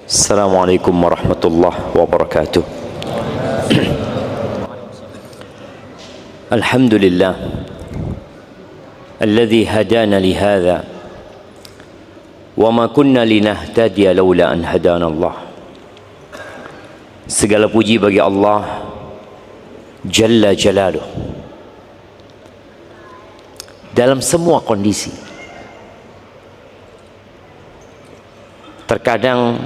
Assalamualaikum warahmatullahi wabarakatuh. Alhamdulillah alladzi hadana li hadza wa ma kunna linahtadiya laula an hadana Allah. Segala puji bagi Allah Jalla Jalaluh. Dalam semua kondisi, terkadang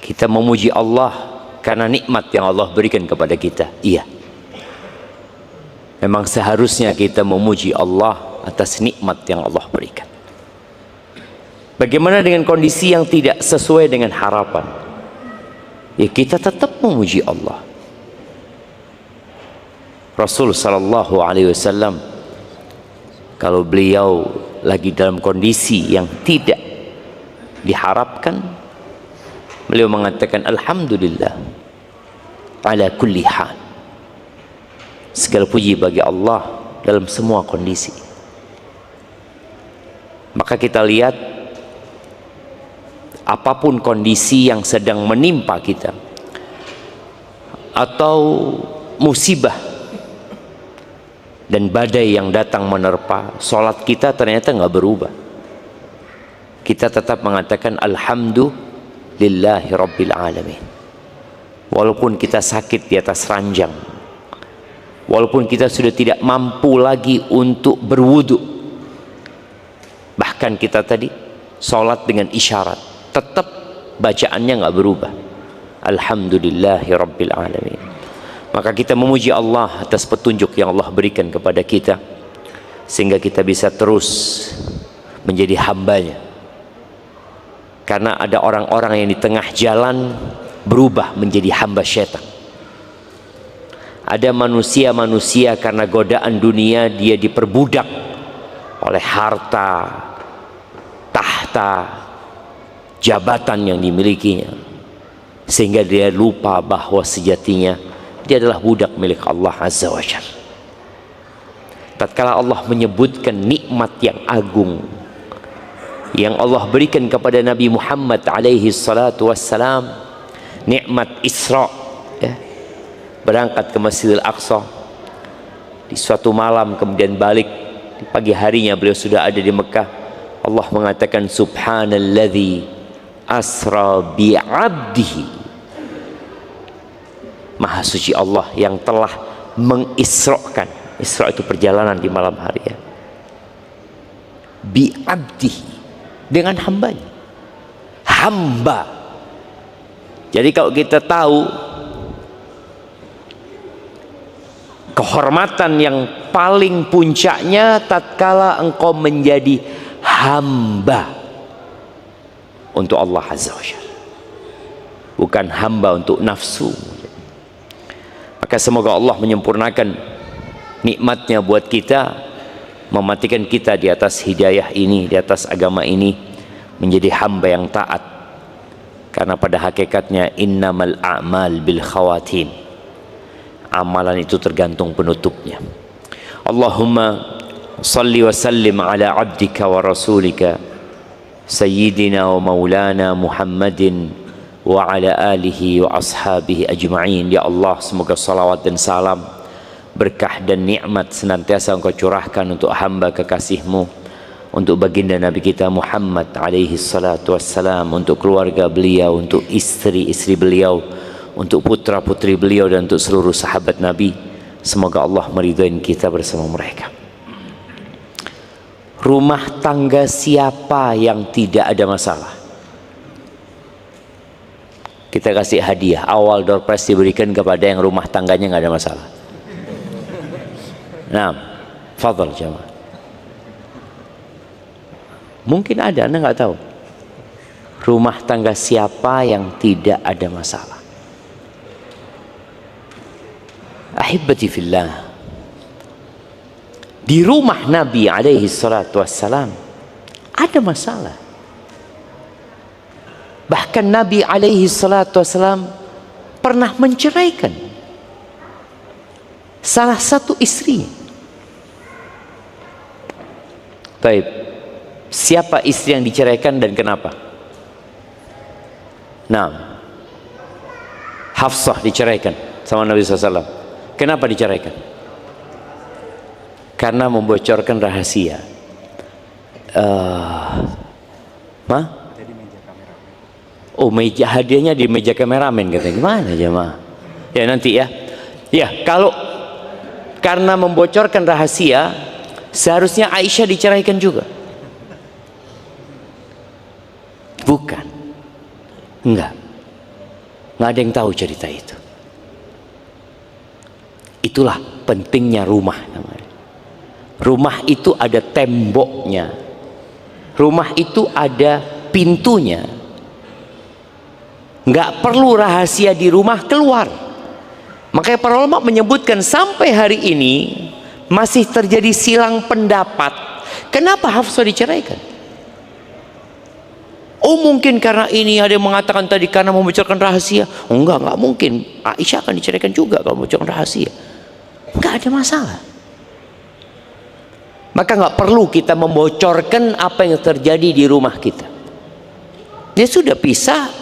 kita memuji Allah karena nikmat yang Allah berikan kepada kita. Iya, memang seharusnya kita memuji Allah atas nikmat yang Allah berikan. Bagaimana dengan kondisi yang tidak sesuai dengan harapan? Ya, kita tetap memuji Allah. Rasul sallallahu alaihi wasallam, kalau beliau lagi dalam kondisi yang tidak diharapkan, beliau mengatakan alhamdulillah ala kulli hal. Segala puji bagi Allah dalam semua kondisi. Maka kita lihat, apapun kondisi yang sedang menimpa kita atau musibah dan badai yang datang menerpa, salat kita ternyata nggak berubah. Kita tetap mengatakan alhamdulillahi rabbil alamin. Walaupun kita sakit di atas ranjang, walaupun kita sudah tidak mampu lagi untuk berwudu, bahkan kita tadi salat dengan isyarat, tetap bacaannya nggak berubah, alhamdulillahi rabbil alamin. Maka kita memuji Allah atas petunjuk yang Allah berikan kepada kita, sehingga kita bisa terus menjadi hambanya. Karena ada orang-orang yang di tengah jalan berubah menjadi hamba syaitan. Ada manusia-manusia karena godaan dunia dia diperbudak oleh harta, tahta, jabatan yang dimilikinya, sehingga dia lupa bahwa sejatinya dia adalah budak milik Allah Azza wa Jalla. Tatkala Allah menyebutkan nikmat yang agung yang Allah berikan kepada Nabi Muhammad alaihi salatu wassalam, nikmat Isra, ya, berangkat ke Masjidil Aqsa di suatu malam, kemudian balik di pagi harinya beliau sudah ada di Mekah. Allah mengatakan subhanalladzi asra bi'abdihi. Maha suci Allah yang telah mengisrokan. Isra itu perjalanan di malam hari, ya. Bi'abdihi, dengan hambanya. Hamba. Jadi kalau kita tahu kehormatan yang paling puncaknya tatkala engkau menjadi hamba untuk Allah Azza wa Jalla, bukan hamba untuk nafsu. Maka semoga Allah menyempurnakan nikmatnya buat kita, mematikan kita di atas hidayah ini, di atas agama ini, menjadi hamba yang taat. Karena pada hakikatnya innamal a'mal bil khawatim, amalan itu tergantung penutupnya. Allahumma salli wa sallim ala abdika wa rasulika sayyidina wa maulana Muhammadin wa ala alihi wa ashabihi ajma'in. Ya Allah, semoga salawat dan salam, berkah dan nikmat senantiasa engkau curahkan untuk hamba kekasihmu, untuk baginda Nabi kita Muhammad alaihi salatu wassalam, untuk keluarga beliau, untuk istri-istri beliau, untuk putra-putri beliau, dan untuk seluruh sahabat Nabi. Semoga Allah meridhai kita bersama mereka. Rumah tangga siapa yang tidak ada masalah? Kita kasih hadiah, awal door prize diberikan kepada yang rumah tangganya nggak ada masalah. Nah, fadhal jamaah. Mungkin ada, Anda nggak tahu. Rumah tangga siapa yang tidak ada masalah? Ahibbati fillah, di rumah Nabi alaihi salatu wassalam ada masalah. Bahkan Nabi alaihi salatu wassalam pernah menceraikan salah satu istrinya. Baik, siapa istri yang diceraikan dan kenapa? Nah, Hafsah diceraikan sama Nabi SAW. Kenapa diceraikan? Karena membocorkan rahasia. Oh, meja hadiahnya di meja kameramen katanya. Gimana jemaah? Ya nanti ya. Ya, kalau karena membocorkan rahasia, seharusnya Aisyah diceraikan juga. Bukan. Enggak ada yang tahu cerita itu. Itulah pentingnya rumah namanya. Rumah itu ada temboknya. Rumah itu ada pintunya. Nggak perlu rahasia di rumah keluar. Makanya para ulama menyebutkan sampai hari ini masih terjadi silang pendapat. Kenapa Hafsah diceraikan? Oh, mungkin karena ini, ada yang mengatakan tadi karena membocorkan rahasia. Oh, enggak mungkin. Aisyah akan diceraikan juga kalau membocorkan rahasia. Enggak ada masalah. Maka nggak perlu kita membocorkan apa yang terjadi di rumah kita. Dia sudah pisah.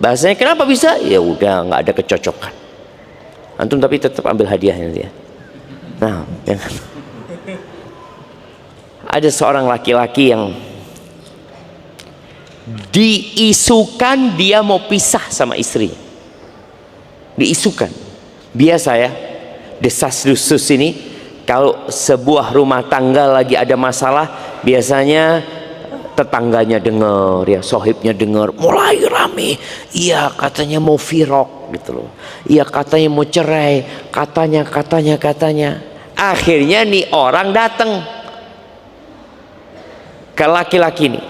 Bahasanya kenapa bisa? Ya udah, nggak ada kecocokan. Antum tapi tetap ambil hadiahnya dia. Nah, jangan. Ada seorang laki-laki yang diisukan dia mau pisah sama istrinya. Diisukan. Biasa ya, desas-desus ini kalau sebuah rumah tangga lagi ada masalah, biasanya tetangganya dengar, ya sohibnya dengar, mulai rame. Iya katanya mau firok gitu loh. Iya katanya mau cerai, katanya. Akhirnya nih orang datang ke laki-laki ini.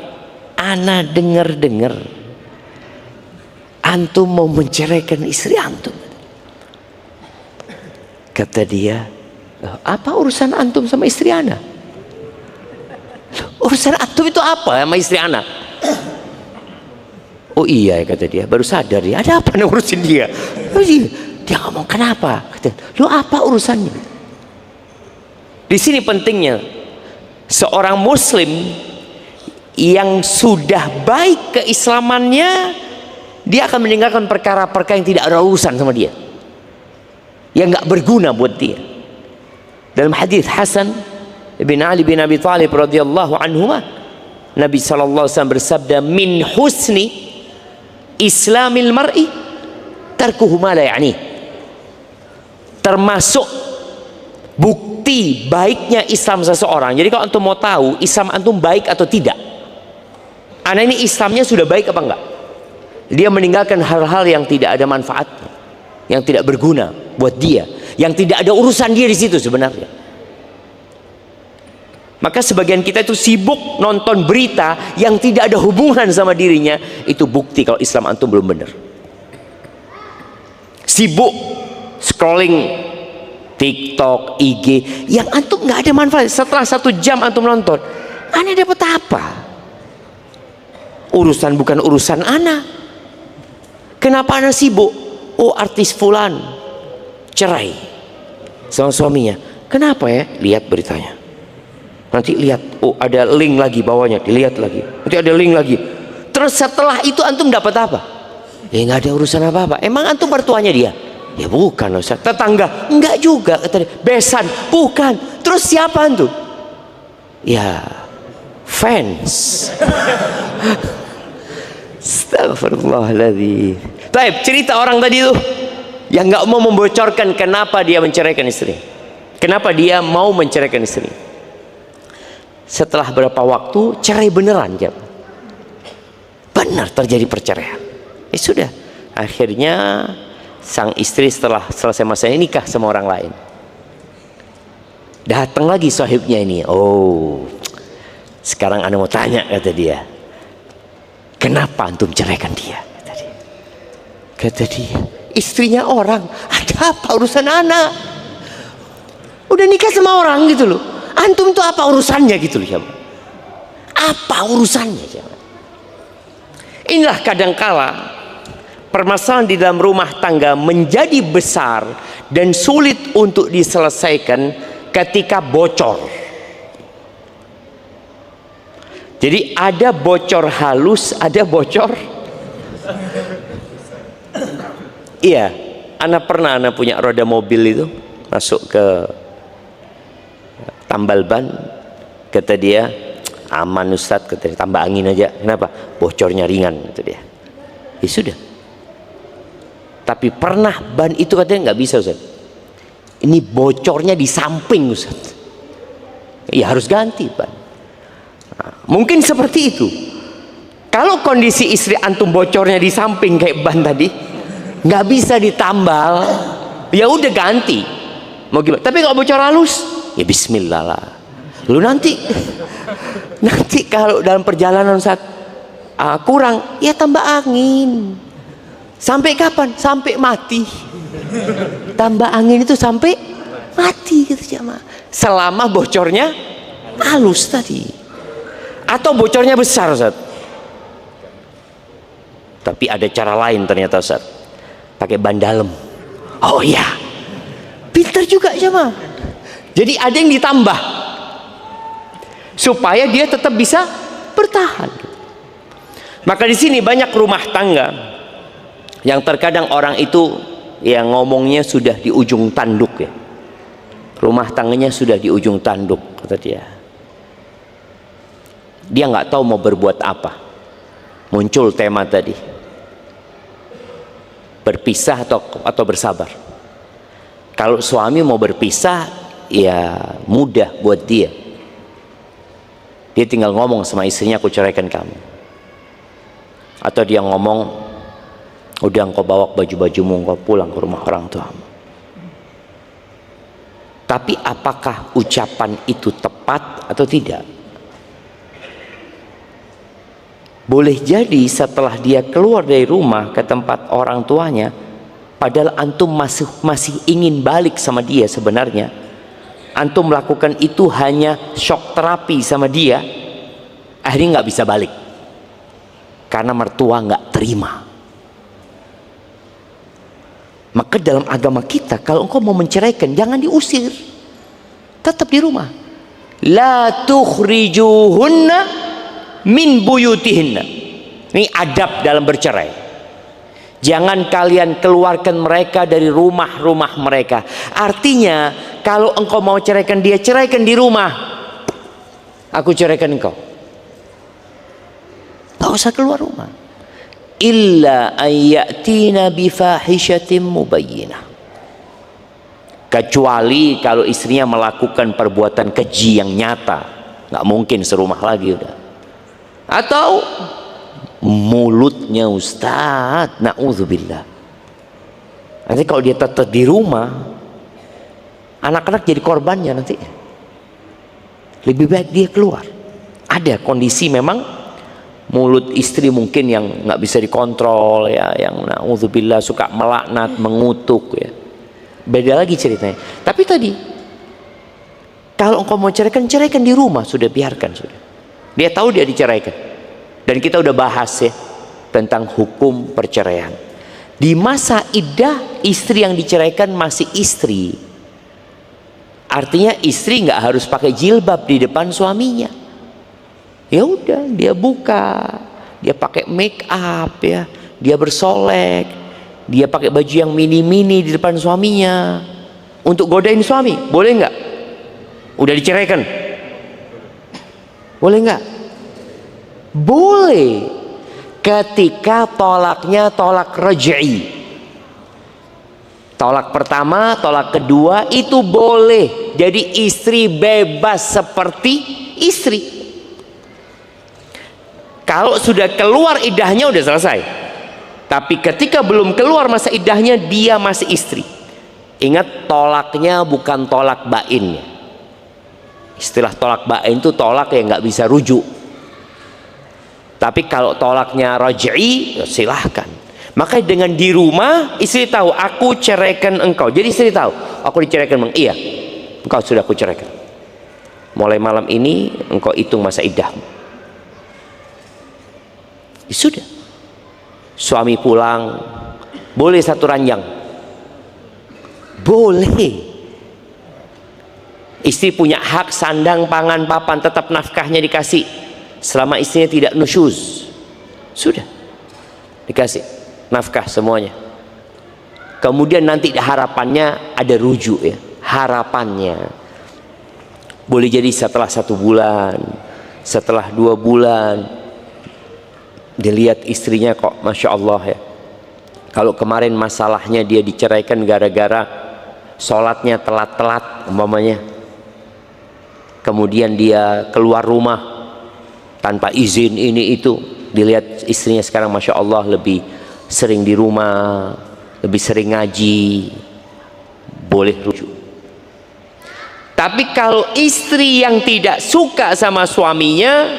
Ana dengar antum mau menceraikan istri antum. Kata dia, apa urusan antum sama istri ana? Urusan antum itu apa sama istri anak? Oh iya, kata dia, baru sadar dia, ada apa nih urusin dia? Oh, iya. Dia ngomong kenapa? Kata, lu apa urusannya? Di sini pentingnya seorang muslim yang sudah baik keislamannya, dia akan meninggalkan perkara-perkara yang tidak ada urusan sama dia, yang nggak berguna buat dia. Dalam hadis Hasan bin Ali bin Abi Thalib radhiyallahu anhuma, Nabi sallallahu alaihi wasallam bersabda, min husni islamil mar'i tarkuhu ma la ya'ni. Termasuk bukti baiknya Islam seseorang. Jadi kalau antum mau tahu Islam antum baik atau tidak, anak ini Islamnya sudah baik apa enggak, dia meninggalkan hal-hal yang tidak ada manfaat, yang tidak berguna buat dia, yang tidak ada urusan dia di situ sebenarnya. Maka sebagian kita itu sibuk nonton berita yang tidak ada hubungan sama dirinya. Itu bukti kalau Islam antum belum benar. Sibuk scrolling TikTok, IG yang antum nggak ada manfaat. Setelah 1 jam antum nonton, ana dapat apa? Urusan bukan urusan ana. Kenapa ana sibuk? Oh, artis fulan cerai sama suaminya. Kenapa ya? Lihat beritanya. Nanti lihat, oh ada link lagi bawahnya, dilihat lagi. Nanti ada link lagi. Terus setelah itu antum dapat apa? Ya nggak ada urusan apa-apa. Emang antum mertuanya dia? Ya bukan, Ustaz. Tetangga? Enggak juga. Besan? Bukan. Terus siapa antum? Ya fans. Astagfirullahaladzim. Baik, cerita orang tadi tuh yang nggak mau membocorkan kenapa dia menceraikan istri. Kenapa dia mau menceraikan istri? Setelah berapa waktu cerai beneran, jam benar terjadi perceraian. Ya sudah, akhirnya sang istri setelah selesai masa ini nikah sama orang lain. Datang lagi sahibnya ini. Oh, sekarang ana mau tanya, kata dia, kenapa antum ceraikan dia? Kata dia, istrinya orang. Ada apa urusan ana? Udah nikah sama orang gitu loh. Antum tuh apa urusannya gitu loh, jamaah? Apa urusannya, jamaah? Inilah kadangkala permasalahan di dalam rumah tangga menjadi besar dan sulit untuk diselesaikan ketika bocor. Jadi ada bocor halus, ada bocor Iya, anak punya roda mobil itu, masuk ke tambal ban, kata dia, aman Ustadz, kata dia, tambah angin aja. Kenapa? Bocornya ringan, kata dia. Ya sudah. Tapi pernah ban itu katanya nggak bisa Ustadz, ini bocornya di samping Ustadz, ya harus ganti ban. Nah, mungkin seperti itu. Kalau kondisi istri antum bocornya di samping kayak ban tadi, nggak bisa ditambal, ya udah ganti. Mau gimana? Tapi kalau bocor halus, ya Bismillah lah. Lu nanti kalau dalam perjalanan saat kurang, ya tambah angin. Sampai kapan? Sampai mati. Tambah angin itu sampai mati gitu jemaah. Selama bocornya halus tadi. Atau bocornya besar Ustaz. Tapi ada cara lain ternyata Ustaz. Pakai ban dalam. Oh iya. Pintar juga jemaah. Jadi ada yang ditambah supaya dia tetap bisa bertahan. Maka di sini banyak rumah tangga yang terkadang orang itu yang ngomongnya sudah di ujung tanduk ya. Rumah tangganya sudah di ujung tanduk kata dia. Dia nggak tahu mau berbuat apa. Muncul tema tadi. Berpisah atau bersabar. Kalau suami mau berpisah ya mudah buat dia. Dia tinggal ngomong sama istrinya, aku ceraikan kamu. Atau dia ngomong, udah engkau bawa baju-bajumu, engkau pulang ke rumah orang tuamu. Tapi apakah ucapan itu tepat atau tidak? Boleh jadi setelah dia keluar dari rumah ke tempat orang tuanya, padahal antum masih ingin balik sama dia sebenarnya. Antum melakukan itu hanya shock terapi sama dia, akhirnya nggak bisa balik karena mertua nggak terima. Maka dalam agama kita, kalau engkau mau menceraikan, jangan diusir, tetap di rumah. La tukhrijuhunna min buyutihinna. Ini adab dalam bercerai. Jangan kalian keluarkan mereka dari rumah-rumah mereka. Artinya, kalau engkau mau ceraikan dia, ceraikan di rumah. Aku ceraikan engkau. Tak usah keluar rumah. Illa ayyatina bifahishatin mubayyinah. Kecuali kalau istrinya melakukan perbuatan keji yang nyata, nggak mungkin serumah lagi udah. Atau mulutnya Ustadz, na'udzubillah. Nanti kalau dia tetap di rumah, anak-anak jadi korbannya nanti. Lebih baik dia keluar. Ada kondisi memang mulut istri mungkin yang nggak bisa dikontrol ya, yang na'udzubillah suka melaknat, mengutuk ya. Beda lagi ceritanya. Tapi tadi, kalau engkau mau ceraikan, ceraikan di rumah, sudah biarkan sudah. Dia tahu dia diceraikan. Dan kita udah bahas ya tentang hukum perceraian. Di masa iddah, istri yang diceraikan masih istri. Artinya istri nggak harus pakai jilbab di depan suaminya. Ya udah, dia buka, dia pakai make up ya, dia bersolek, dia pakai baju yang mini-mini di depan suaminya untuk godain suami, boleh nggak? Udah diceraikan, boleh nggak? Boleh, ketika tolaknya tolak raj'i. Tolak pertama, tolak kedua itu boleh. Jadi istri bebas seperti istri. Kalau sudah keluar iddahnya udah selesai. Tapi ketika belum keluar masa iddahnya, dia masih istri. Ingat, tolaknya bukan tolak bain. Istilah tolak bain itu tolak yang nggak bisa rujuk. Tapi kalau tolaknya raj'i, ya silahkan. Maka dengan di rumah, istri tahu, aku ceraikan engkau. Jadi istri tahu, aku diceraikan. Iya, engkau sudah aku ceraikan. Mulai malam ini, engkau hitung masa iddahmu. Ya sudah. Suami pulang, boleh satu ranjang. Boleh. Istri punya hak sandang, pangan, papan, tetap nafkahnya dikasih. Selama istrinya tidak nusyuz, sudah dikasih nafkah semuanya. kemudian nanti harapannya ada rujuk ya, harapannya boleh jadi setelah 1 bulan, setelah 2 bulan dilihat istrinya kok Masya Allah ya, kalau kemarin masalahnya dia diceraikan gara-gara sholatnya telat-telat umpamanya, kemudian dia keluar rumah tanpa izin ini itu, dilihat istrinya sekarang Masya Allah lebih sering di rumah, lebih sering ngaji, boleh rujuk. Tapi kalau istri yang tidak suka sama suaminya,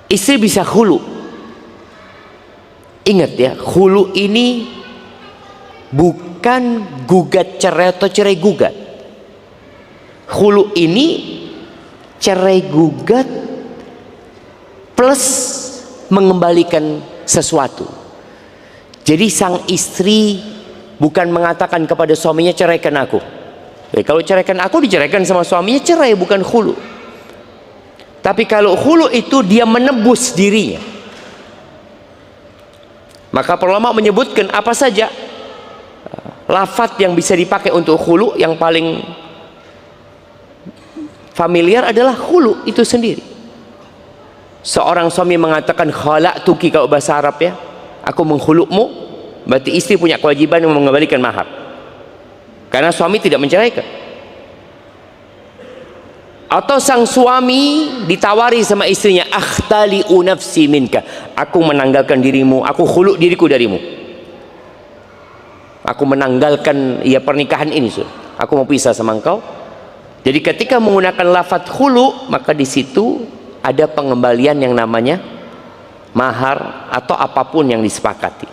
istri bisa khulu. Ingat ya, khulu ini bukan gugat cerai atau cerai gugat. Khulu ini cerai gugat plus mengembalikan sesuatu. Jadi sang istri bukan mengatakan kepada suaminya ceraikan aku. Kalau ceraikan aku diceraikan sama suaminya, cerai bukan khulu. Tapi kalau khulu itu dia menebus dirinya. Maka para ulama menyebutkan apa saja lafadz yang bisa dipakai untuk khulu. Yang paling familiar adalah khulu itu sendiri. Seorang suami mengatakan khala'tuki, kalau bahasa Arab ya, aku menghulukmu, berarti istri punya kewajiban yang mengembalikan mahar, karena suami tidak menceraikan. Atau sang suami ditawari sama istrinya, akhtali'u nafsi minka, aku menanggalkan dirimu, aku khulu diriku darimu, aku menanggalkan ya pernikahan ini, aku mau pisah sama engkau. Jadi ketika menggunakan lafadz khulu, maka di situ ada pengembalian yang namanya mahar atau apapun yang disepakati.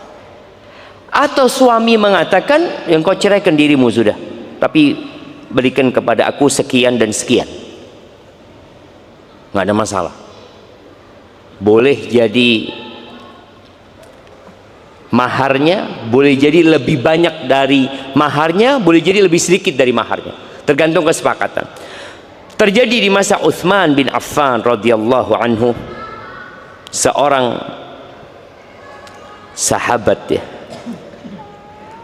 Atau suami mengatakan, yang kau ceraikan dirimu sudah, tapi berikan kepada aku sekian dan sekian, nggak ada masalah. Boleh jadi maharnya, boleh jadi lebih banyak dari maharnya, boleh jadi lebih sedikit dari maharnya, tergantung kesepakatan. Terjadi di masa Utsman bin Affan radhiyallahu anhu, seorang sahabat ya,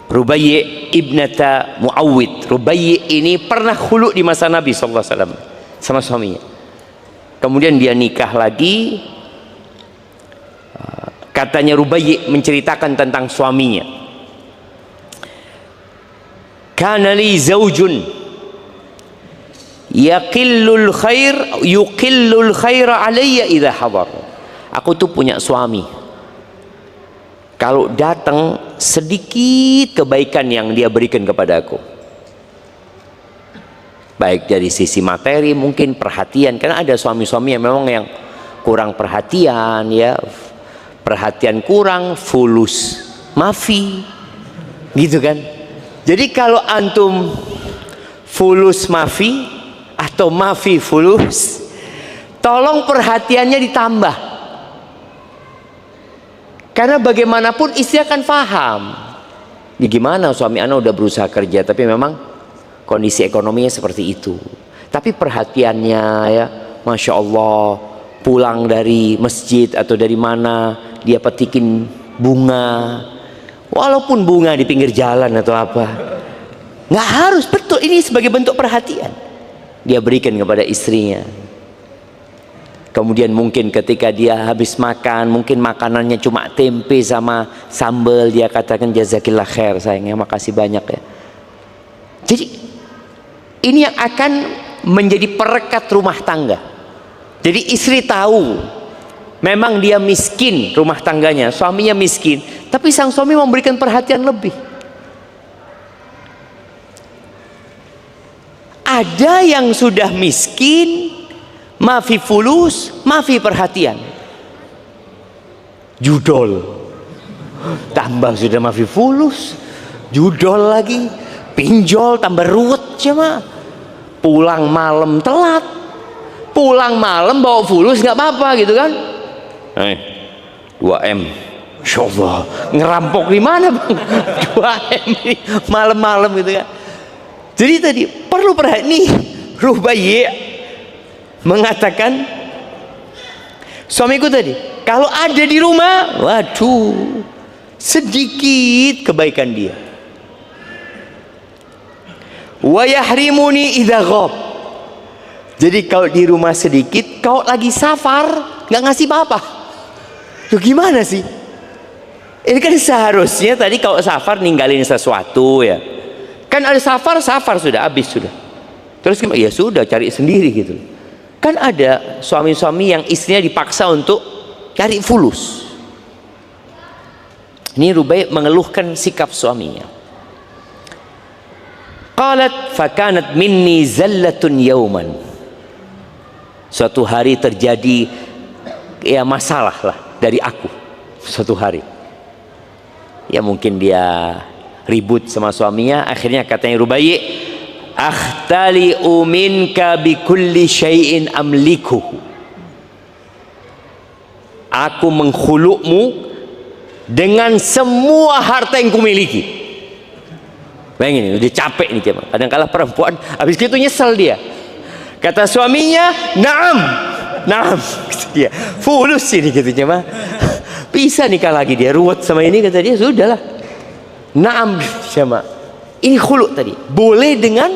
Rubayyi ibnata Muawwid. Rubayyi ini pernah khulu di masa Nabi sallallahu alaihi wasallam sama suaminya. Kemudian dia nikah lagi. Katanya Rubayyi menceritakan tentang suaminya, kana li zaujun yuqillul khaira alayya idha hadar. Aku tuh punya suami, kalau datang sedikit kebaikan yang dia berikan kepada aku, baik dari sisi materi, mungkin perhatian, karena ada suami-suami yang memang yang kurang perhatian ya, perhatian kurang, fulus mafi gitu kan. Jadi kalau antum fulus mafi atau mafi fulus, tolong perhatiannya ditambah, karena bagaimanapun istri akan paham ya, gimana suami anak udah berusaha kerja tapi memang kondisi ekonominya seperti itu, tapi perhatiannya ya Masya Allah, pulang dari masjid atau dari mana dia petikin bunga, walaupun bunga di pinggir jalan atau apa, nggak harus, betul, ini sebagai bentuk perhatian dia berikan kepada istrinya. Kemudian mungkin ketika dia habis makan, mungkin makanannya cuma tempe sama sambal, dia katakan jazakillah khair sayangnya, makasih banyak ya. Jadi ini yang akan menjadi perekat rumah tangga. Jadi istri tahu memang dia miskin rumah tangganya, suaminya miskin, tapi sang suami memberikan perhatian lebih. Ada yang sudah miskin, mafi fulus, mafi perhatian, judol, tambah sudah mafi fulus, judol lagi, pinjol, tambah ruwet cuma, pulang malam telat, pulang malam bawa fulus nggak apa-apa gitu kan. 2M, Masya Allah, ngerampok di mana bang? 2M ini malam-malam gitu kan. Jadi tadi perlu perhatian nih. Rubayyi mengatakan, suamiku tadi kalau ada di rumah, waduh, sedikit kebaikan dia. Wa yahrimuni idza ghab. Jadi kalau di rumah sedikit, kau lagi safar nggak ngasih apa-apa. Loh gimana sih? Ini kan seharusnya tadi kalau safar ninggalin sesuatu ya. Kan ada safar sudah habis sudah. Terus gimana? Ya sudah cari sendiri gitu. Kan ada suami-suami yang istrinya dipaksa untuk cari fulus. Ini Rubai mengeluhkan sikap suaminya. Qalat fakanat minni zallatun yauman. Suatu hari terjadi ya masalah lah dari aku. Suatu hari ya mungkin dia ribut sama suaminya. Akhirnya katanya Rubai, akhtali'u minka bikulli syai'in amlikuhu. Aku menghulukmu dengan semua harta yang kumiliki. Bayangin, udah capek nih cuma. Kadang-kadang perempuan habis itu nyesel dia. Kata suaminya, "Na'am." Na'am. Dia fulus ini gitu cuma. Bisa nikah lagi dia ruwet sama ini kata dia, sudahlah. Na'am sama. Ini khuluk tadi. Boleh dengan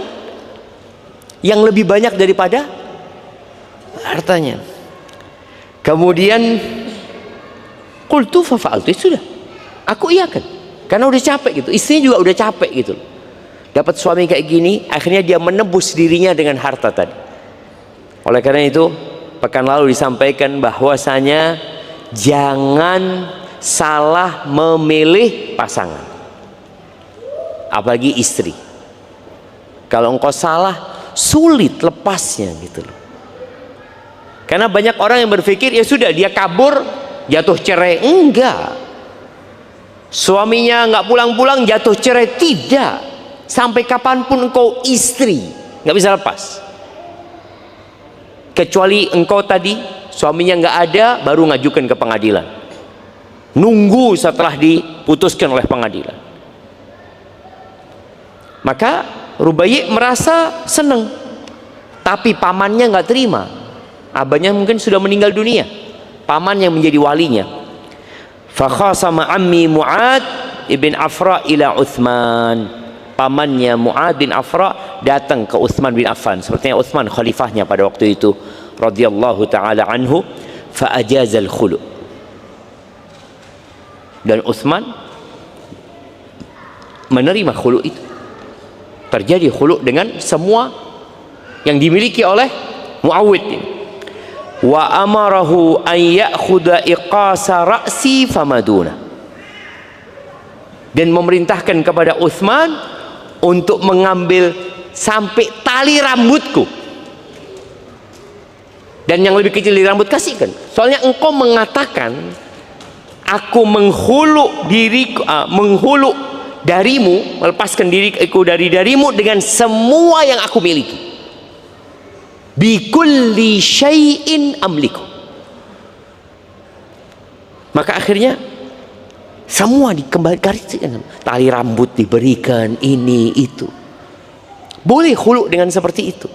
yang lebih banyak daripada hartanya. Kemudian qultu fa fa'altu, sudah. Aku iyakan. Karena udah capek gitu. Istrinya juga udah capek gitu. Dapat suami kayak gini, akhirnya dia menebus dirinya dengan harta tadi. Oleh karena itu, pekan lalu disampaikan bahwasanya jangan salah memilih pasangan. Apalagi istri. Kalau engkau salah, sulit lepasnya gitu loh. Karena banyak orang yang berpikir ya sudah dia kabur jatuh cerai. Enggak. Suaminya nggak pulang-pulang jatuh cerai, tidak. Sampai kapanpun engkau istri nggak bisa lepas. Kecuali engkau tadi suaminya nggak ada baru ngajukan ke pengadilan. Nunggu setelah diputuskan oleh pengadilan. Maka Rubai merasa senang, tapi pamannya nggak terima. Abahnya mungkin sudah meninggal dunia, paman yang menjadi walinya. Fakhasama ammi Mu'ad ibn Afra ila Uthman. Pamannya Mu'ad bin Afra datang ke Uthman bin Affan, sepertinya Uthman khalifahnya pada waktu itu radhiyallahu taala anhu. Fa ajazal khulu. Dan Uthman menerima khulu itu. Terjadi khulu dengan semua yang dimiliki oleh Muawwid ini. Wa amarahu an ya'khudha iqasa ra'si famaduna. Dan memerintahkan kepada Uthman untuk mengambil sampai tali rambutku. Dan yang lebih kecil dari rambut kasihkan. Soalnya engkau mengatakan aku menghulu diriku, menghulu darimu, melepaskan diriku dari darimu dengan semua yang aku miliki. Bikulli syai'in amliku. Maka akhirnya semua dikembalikan, tali rambut diberikan, ini itu. Boleh khulu dengan seperti itu.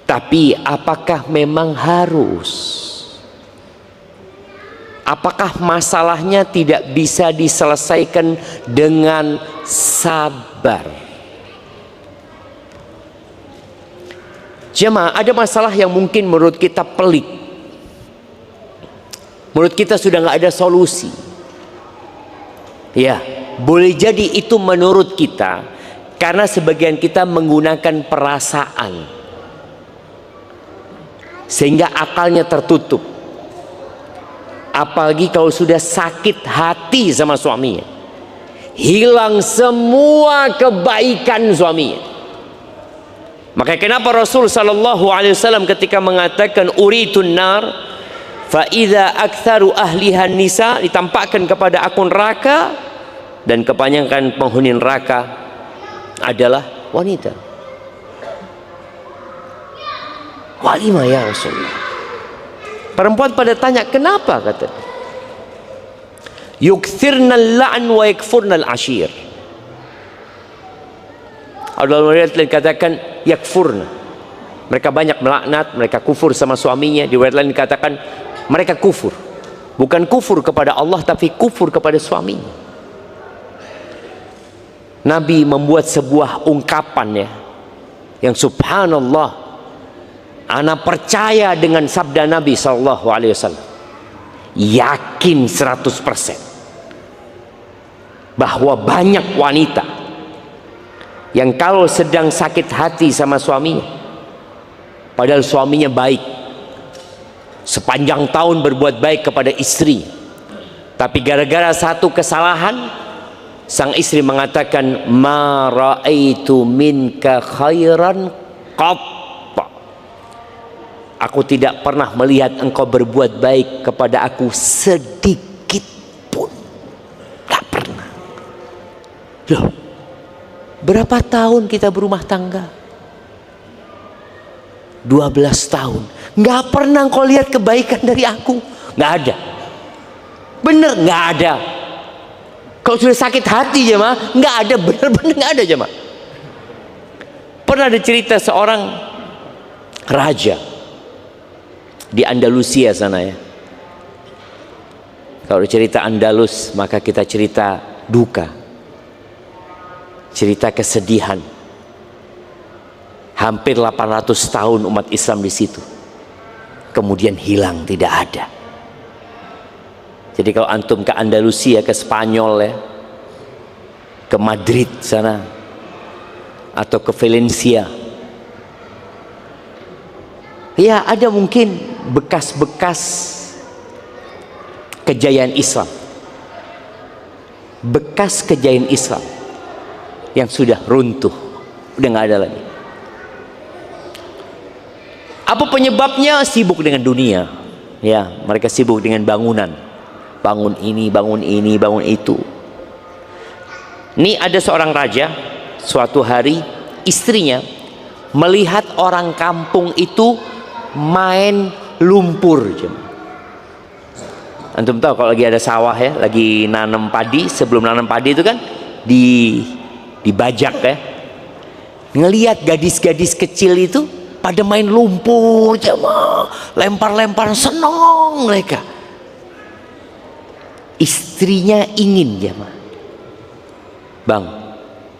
Tapi apakah memang harus? Apakah masalahnya tidak bisa diselesaikan dengan sabar? Jemaah, ada masalah yang mungkin menurut kita pelik, menurut kita sudah nggak ada solusi. Ya, boleh jadi itu menurut kita karena sebagian kita menggunakan perasaan sehingga akalnya tertutup. Apalagi kalau sudah sakit hati sama suaminya, hilang semua kebaikan suaminya. Maka kenapa Rasul sallallahu alaihi wasallam ketika mengatakan uritun nar fa idza aktsaru ahliha nisa, ditampakkan kepada aku neraka dan kebanyakan penghuni neraka adalah wanita. Walima ya Rasulullah. Perempuan pada tanya kenapa, kata yukthirna al-la'n wa yakfurna al-ashir. Dalam riwayat lain dikatakan yakfurna, mereka banyak melaknat, mereka kufur sama suaminya. Di riwayat lain dikatakan mereka kufur. Bukan kufur kepada Allah, tapi kufur kepada suaminya. Nabi membuat sebuah ungkapan ya, yang subhanallah, ana percaya dengan sabda Nabi SAW, yakin 100% bahwa banyak wanita yang kalau sedang sakit hati sama suaminya, padahal suaminya baik, sepanjang tahun berbuat baik kepada istri, tapi gara-gara satu kesalahan, sang istri mengatakan, ma ra'aitu minka khairan qat, aku tidak pernah melihat engkau berbuat baik kepada aku sedikit pun. Gak pernah. Loh, berapa tahun kita berumah tangga? 12 tahun. Gak pernah engkau lihat kebaikan dari aku. Gak ada. Bener gak ada. Kalau sudah sakit hati jemaah, gak ada, bener-bener gak ada jemaah. Pernah ada cerita seorang raja di Andalusia sana ya. Kalau cerita Andalus, maka kita cerita duka, cerita kesedihan. Hampir 800 tahun umat Islam di situ, kemudian hilang, tidak ada. Jadi kalau antum ke Andalusia, ke Spanyol ya, ke Madrid sana, atau ke Valencia, ya ada mungkin bekas-bekas kejayaan Islam, bekas kejayaan Islam yang sudah runtuh, udah nggak ada lagi. Apa penyebabnya? Sibuk dengan dunia ya, mereka sibuk dengan bangunan, bangun ini, bangun ini, bangun itu. Ini ada seorang raja, suatu hari istrinya melihat orang kampung itu main lumpur. Antum tahu kalau lagi ada sawah ya, lagi nanam padi, sebelum nanam padi itu kan dibajak ya, ngelihat gadis-gadis kecil itu pada main lumpur jemaah, lempar-lempar, senang mereka. Istrinya ingin jemaah, bang,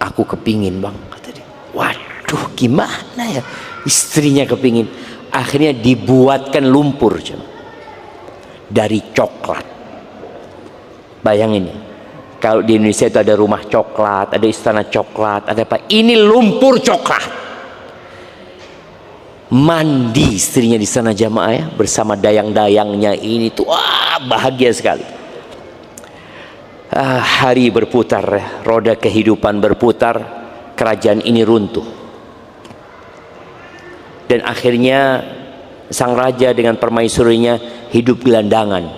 aku kepingin bang, kata dia. Waduh, gimana ya, istrinya kepingin. Akhirnya dibuatkan lumpur jemaah, dari coklat. Bayangin ya, kalau di Indonesia itu ada rumah coklat, ada istana coklat, ada apa, ini lumpur coklat. Mandi istrinya di sana jamaah ya, bersama dayang-dayangnya ini tuh, wah bahagia sekali. Hari berputar, roda kehidupan berputar, kerajaan ini runtuh. Dan akhirnya sang raja dengan permaisurinya hidup gelandangan.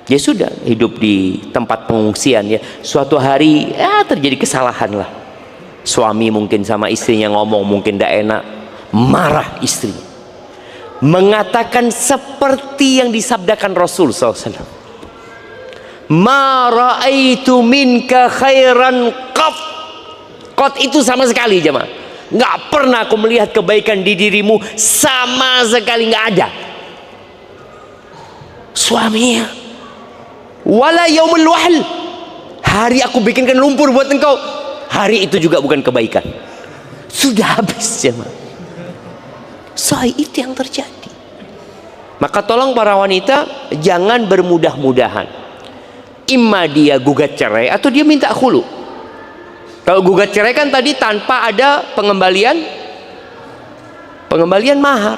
Ya sudah, hidup di tempat pengungsian ya. Suatu hari terjadi kesalahan lah. Suami mungkin sama istrinya ngomong mungkin tidak enak, marah istri, mengatakan seperti yang disabdakan Rasul SAW, ma ra'aitu minka khairan qat. Qat itu sama sekali jemaah, nggak pernah aku melihat kebaikan di dirimu, sama sekali nggak ada. Suaminya, wala yaumul wahl, hari aku bikinkan lumpur buat engkau, hari itu juga bukan kebaikan. Sudah habis jemaah. Itu yang terjadi. Maka tolong para wanita jangan bermudah-mudahan. Imma dia gugat cerai atau dia minta khulu. Kalau gugat cerai kan tadi tanpa ada pengembalian mahar.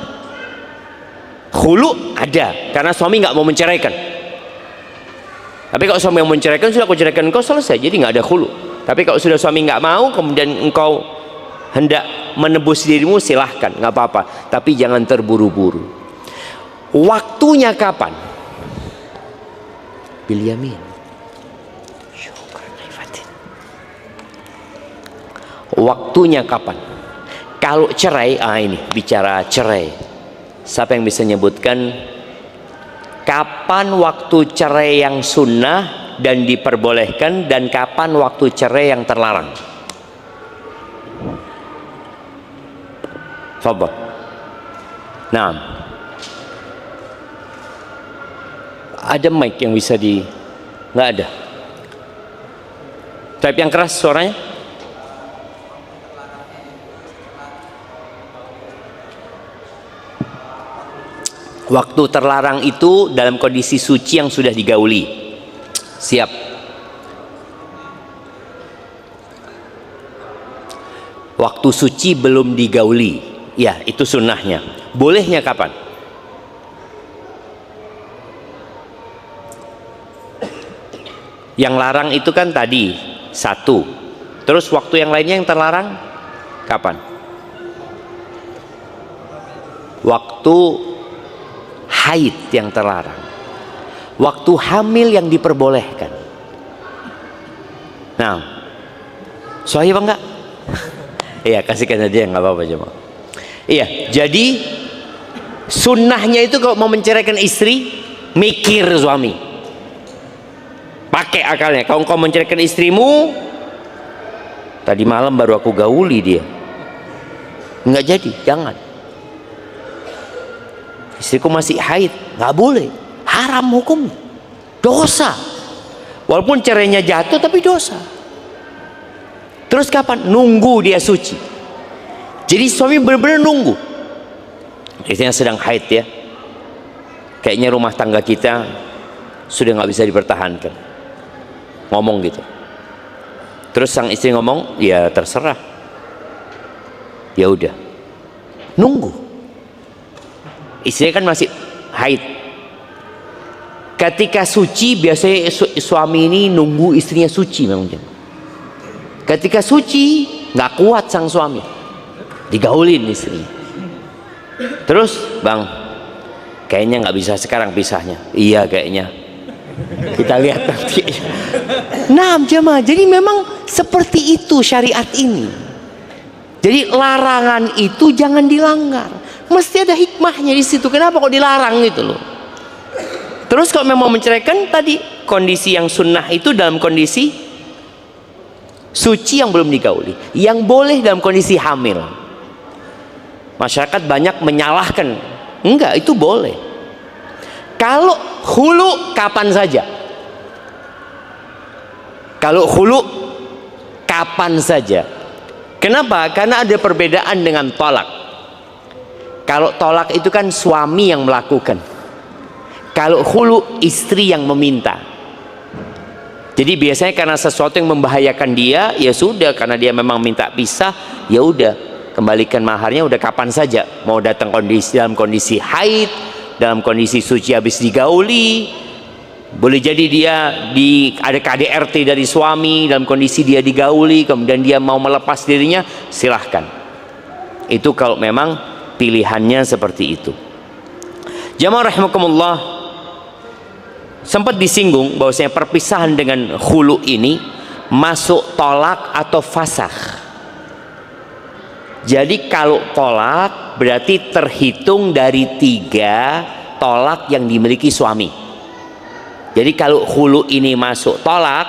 Khulu ada karena suami nggak mau menceraikan. Tapi kalau suami mau menceraikan, sudah aku ceraikan engkau, selesai, jadi nggak ada khulu. Tapi kalau sudah suami nggak mau, kemudian engkau hendak menebus dirimu, silahkan, nggak apa-apa. Tapi jangan terburu-buru. Waktunya kapan? Bil yamin. Waktunya kapan? Kalau cerai, ini bicara cerai. Siapa yang bisa menyebutkan kapan waktu cerai yang sunnah dan diperbolehkan, dan kapan waktu cerai yang terlarang? Fadhal. Naam. Ada mic yang bisa di... Nggak ada. Type yang keras suaranya. Waktu terlarang itu dalam kondisi suci yang sudah digauli. Siap. Waktu suci belum digauli. Ya, itu sunnahnya. Bolehnya kapan? Yang larang itu kan tadi satu. Terus waktu yang lainnya yang terlarang kapan? Waktu haid yang terlarang, waktu hamil yang diperbolehkan. Nah, sahih apa enggak? Iya, kasihkan aja, nggak apa-apa cuma. Iya, jadi sunnahnya itu kalau mau menceraikan istri, mikir suami, pakai akalnya. Kalau engkau menceraikan istrimu, tadi malam baru aku gauli dia, nggak jadi, jangan. Istriku masih haid, nggak boleh, haram hukum, dosa. Walaupun cerainya jatuh tapi dosa. Terus kapan? Nunggu dia suci. Jadi suami benar-benar nunggu. Istrinya sedang haid ya, kayaknya rumah tangga kita sudah nggak bisa dipertahankan, ngomong gitu. Terus sang istri ngomong, ya terserah, ya udah, nunggu. Istrinya kan masih haid. Ketika suci biasanya suami ini nunggu istrinya suci memang. Ketika suci nggak kuat sang suami, digaulin istrinya. Terus bang, kayaknya nggak bisa sekarang pisahnya. Iya kayaknya, kita lihat nanti. Nah jemaah, jadi memang seperti itu syariat ini. Jadi larangan itu jangan dilanggar, mesti ada hikmahnya di situ. Kenapa kok dilarang gitu loh? Terus kalau memang menceraikan tadi, kondisi yang sunnah itu dalam kondisi suci yang belum digauli, yang boleh dalam kondisi hamil. Masyarakat banyak menyalahkan, enggak, itu boleh. Kalau hulu kapan saja, kalau hulu kapan saja. Kenapa? Karena ada perbedaan dengan tolak. Kalau tolak itu kan suami yang melakukan, kalau hulu istri yang meminta. Jadi biasanya karena sesuatu yang membahayakan dia, ya sudah, karena dia memang minta pisah, ya udah, kembalikan maharnya udah kapan saja. Mau datang dalam kondisi haid, dalam kondisi suci habis digauli, boleh jadi dia ada KDRT dari suami dalam kondisi dia digauli, kemudian dia mau melepas dirinya, silahkan. Itu kalau memang pilihannya seperti itu. Jamaah rahimakumullah, sempat disinggung bahwasanya perpisahan dengan khulu ini masuk tolak atau fasakh. Jadi kalau tolak berarti terhitung dari 3 tolak yang dimiliki suami. Jadi kalau khulu ini masuk tolak,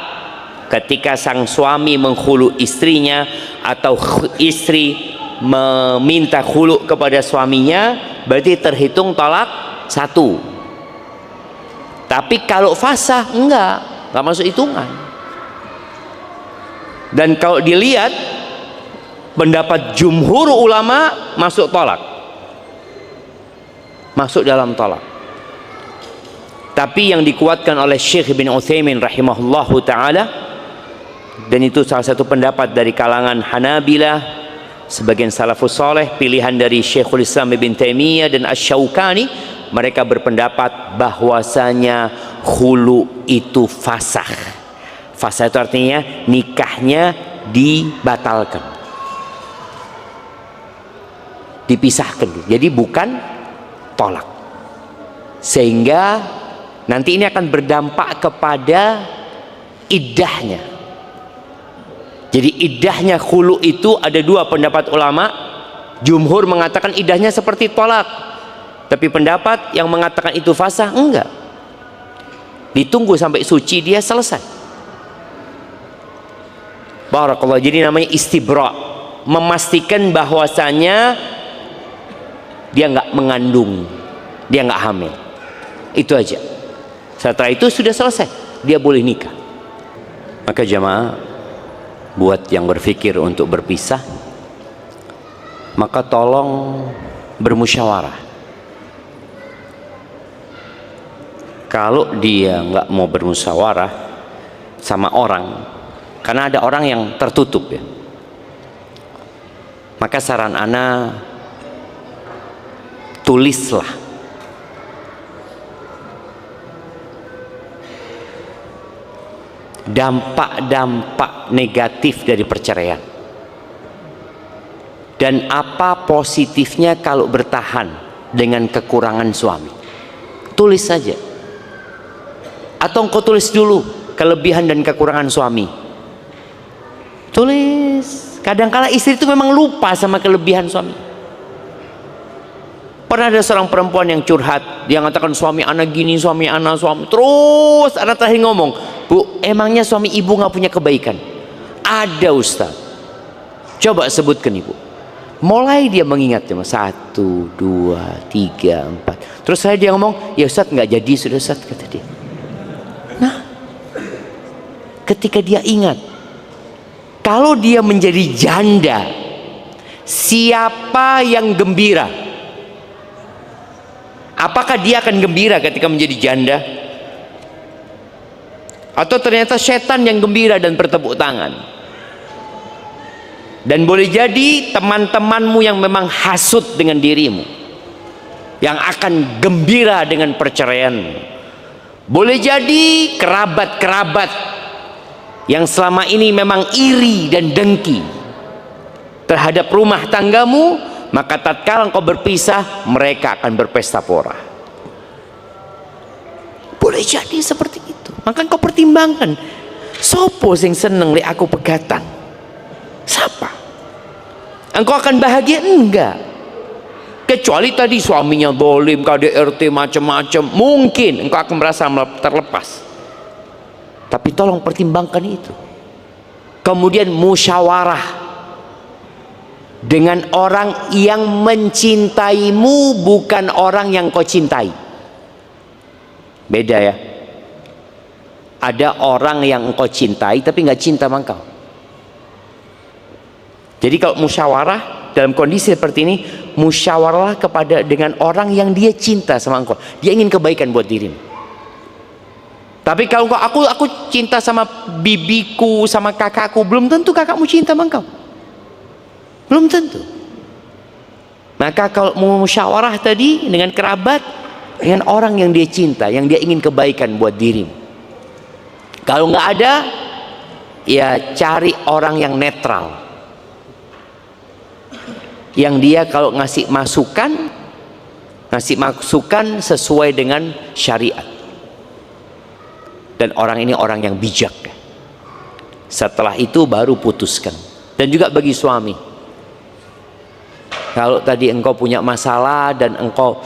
ketika sang suami menghulu istrinya atau istri meminta khulu kepada suaminya, berarti terhitung tolak 1. Tapi kalau fasah enggak masuk hitungan. Dan kalau dilihat pendapat jumhur ulama masuk tolak, masuk dalam tolak. Tapi yang dikuatkan oleh Syekh bin Utsaimin rahimahullahu ta'ala, dan itu salah satu pendapat dari kalangan Hanabilah, sebagian salafus soleh, pilihan dari Syekhul Islam Ibn Taimiyah dan Asy-Syaukani, mereka berpendapat bahwasanya khulu itu fasakh. Fasakh itu artinya nikahnya dibatalkan, dipisahkan, jadi bukan tolak. Sehingga nanti ini akan berdampak kepada iddahnya. Jadi iddahnya khulu itu ada 2 pendapat ulama. Jumhur mengatakan iddahnya seperti tolak, tapi pendapat yang mengatakan itu fasah enggak, ditunggu sampai suci dia selesai. Barakallah. Jadi namanya istibra, memastikan bahwasanya dia enggak mengandung, dia enggak hamil. Itu aja. Setelah itu sudah selesai, dia boleh nikah. Maka jamaah, buat yang berpikir untuk berpisah, maka tolong bermusyawarah. Kalau dia nggak mau bermusyawarah sama orang, karena ada orang yang tertutup ya, maka saran ana, tulislah dampak-dampak negatif dari perceraian dan apa positifnya kalau bertahan dengan kekurangan suami. Tulis saja, atau engkau tulis dulu kelebihan dan kekurangan suami. Tulis. Kadang-kala istri itu memang lupa sama kelebihan suami. Pernah ada seorang perempuan yang curhat, dia mengatakan suami anak gini, suami anak, suami. Terus anak terakhir ngomong, Bu, emangnya suami ibu nggak punya kebaikan? Ada, Ustaz. Coba sebutkan ibu. Mulai dia mengingat, 1, 2, 3, 4. Terus dia ngomong, ya Ustaz nggak jadi sudah Ustaz, kata dia. Nah, ketika dia ingat, kalau dia menjadi janda, siapa yang gembira? Apakah dia akan gembira ketika menjadi janda? Atau ternyata setan yang gembira dan bertepuk tangan? Dan boleh jadi teman-temanmu yang memang hasut dengan dirimu yang akan gembira dengan perceraian. Boleh jadi kerabat-kerabat yang selama ini memang iri dan dengki terhadap rumah tanggamu, maka tatkala engkau berpisah, mereka akan berpesta pora. Boleh jadi seperti itu. Maka engkau pertimbangkan, sopo sing seneng li aku pegatan? Siapa? Engkau akan bahagia? Enggak. Kecuali tadi suaminya dolim, KDRT macam-macam, mungkin engkau akan merasa terlepas. Tapi tolong pertimbangkan itu. Kemudian musyawarah dengan orang yang mencintaimu, bukan orang yang kau cintai. Beda ya. Ada orang yang engkau cintai tapi nggak cinta sama engkau. Jadi kalau musyawarah dalam kondisi seperti ini, musyawarah dengan orang yang dia cinta sama engkau, dia ingin kebaikan buat dirimu. Tapi kalau aku cinta sama bibiku, sama kakakku, belum tentu kakakmu cinta sama engkau. Belum tentu. Maka kalau mau musyawarah tadi dengan kerabat, dengan orang yang dia cinta, yang dia ingin kebaikan buat dirimu. Kalau nggak ada, ya cari orang yang netral, yang dia kalau ngasih masukan sesuai dengan syariat. Dan orang ini orang yang bijak. Setelah itu baru putuskan. Dan juga bagi suami, kalau tadi engkau punya masalah dan engkau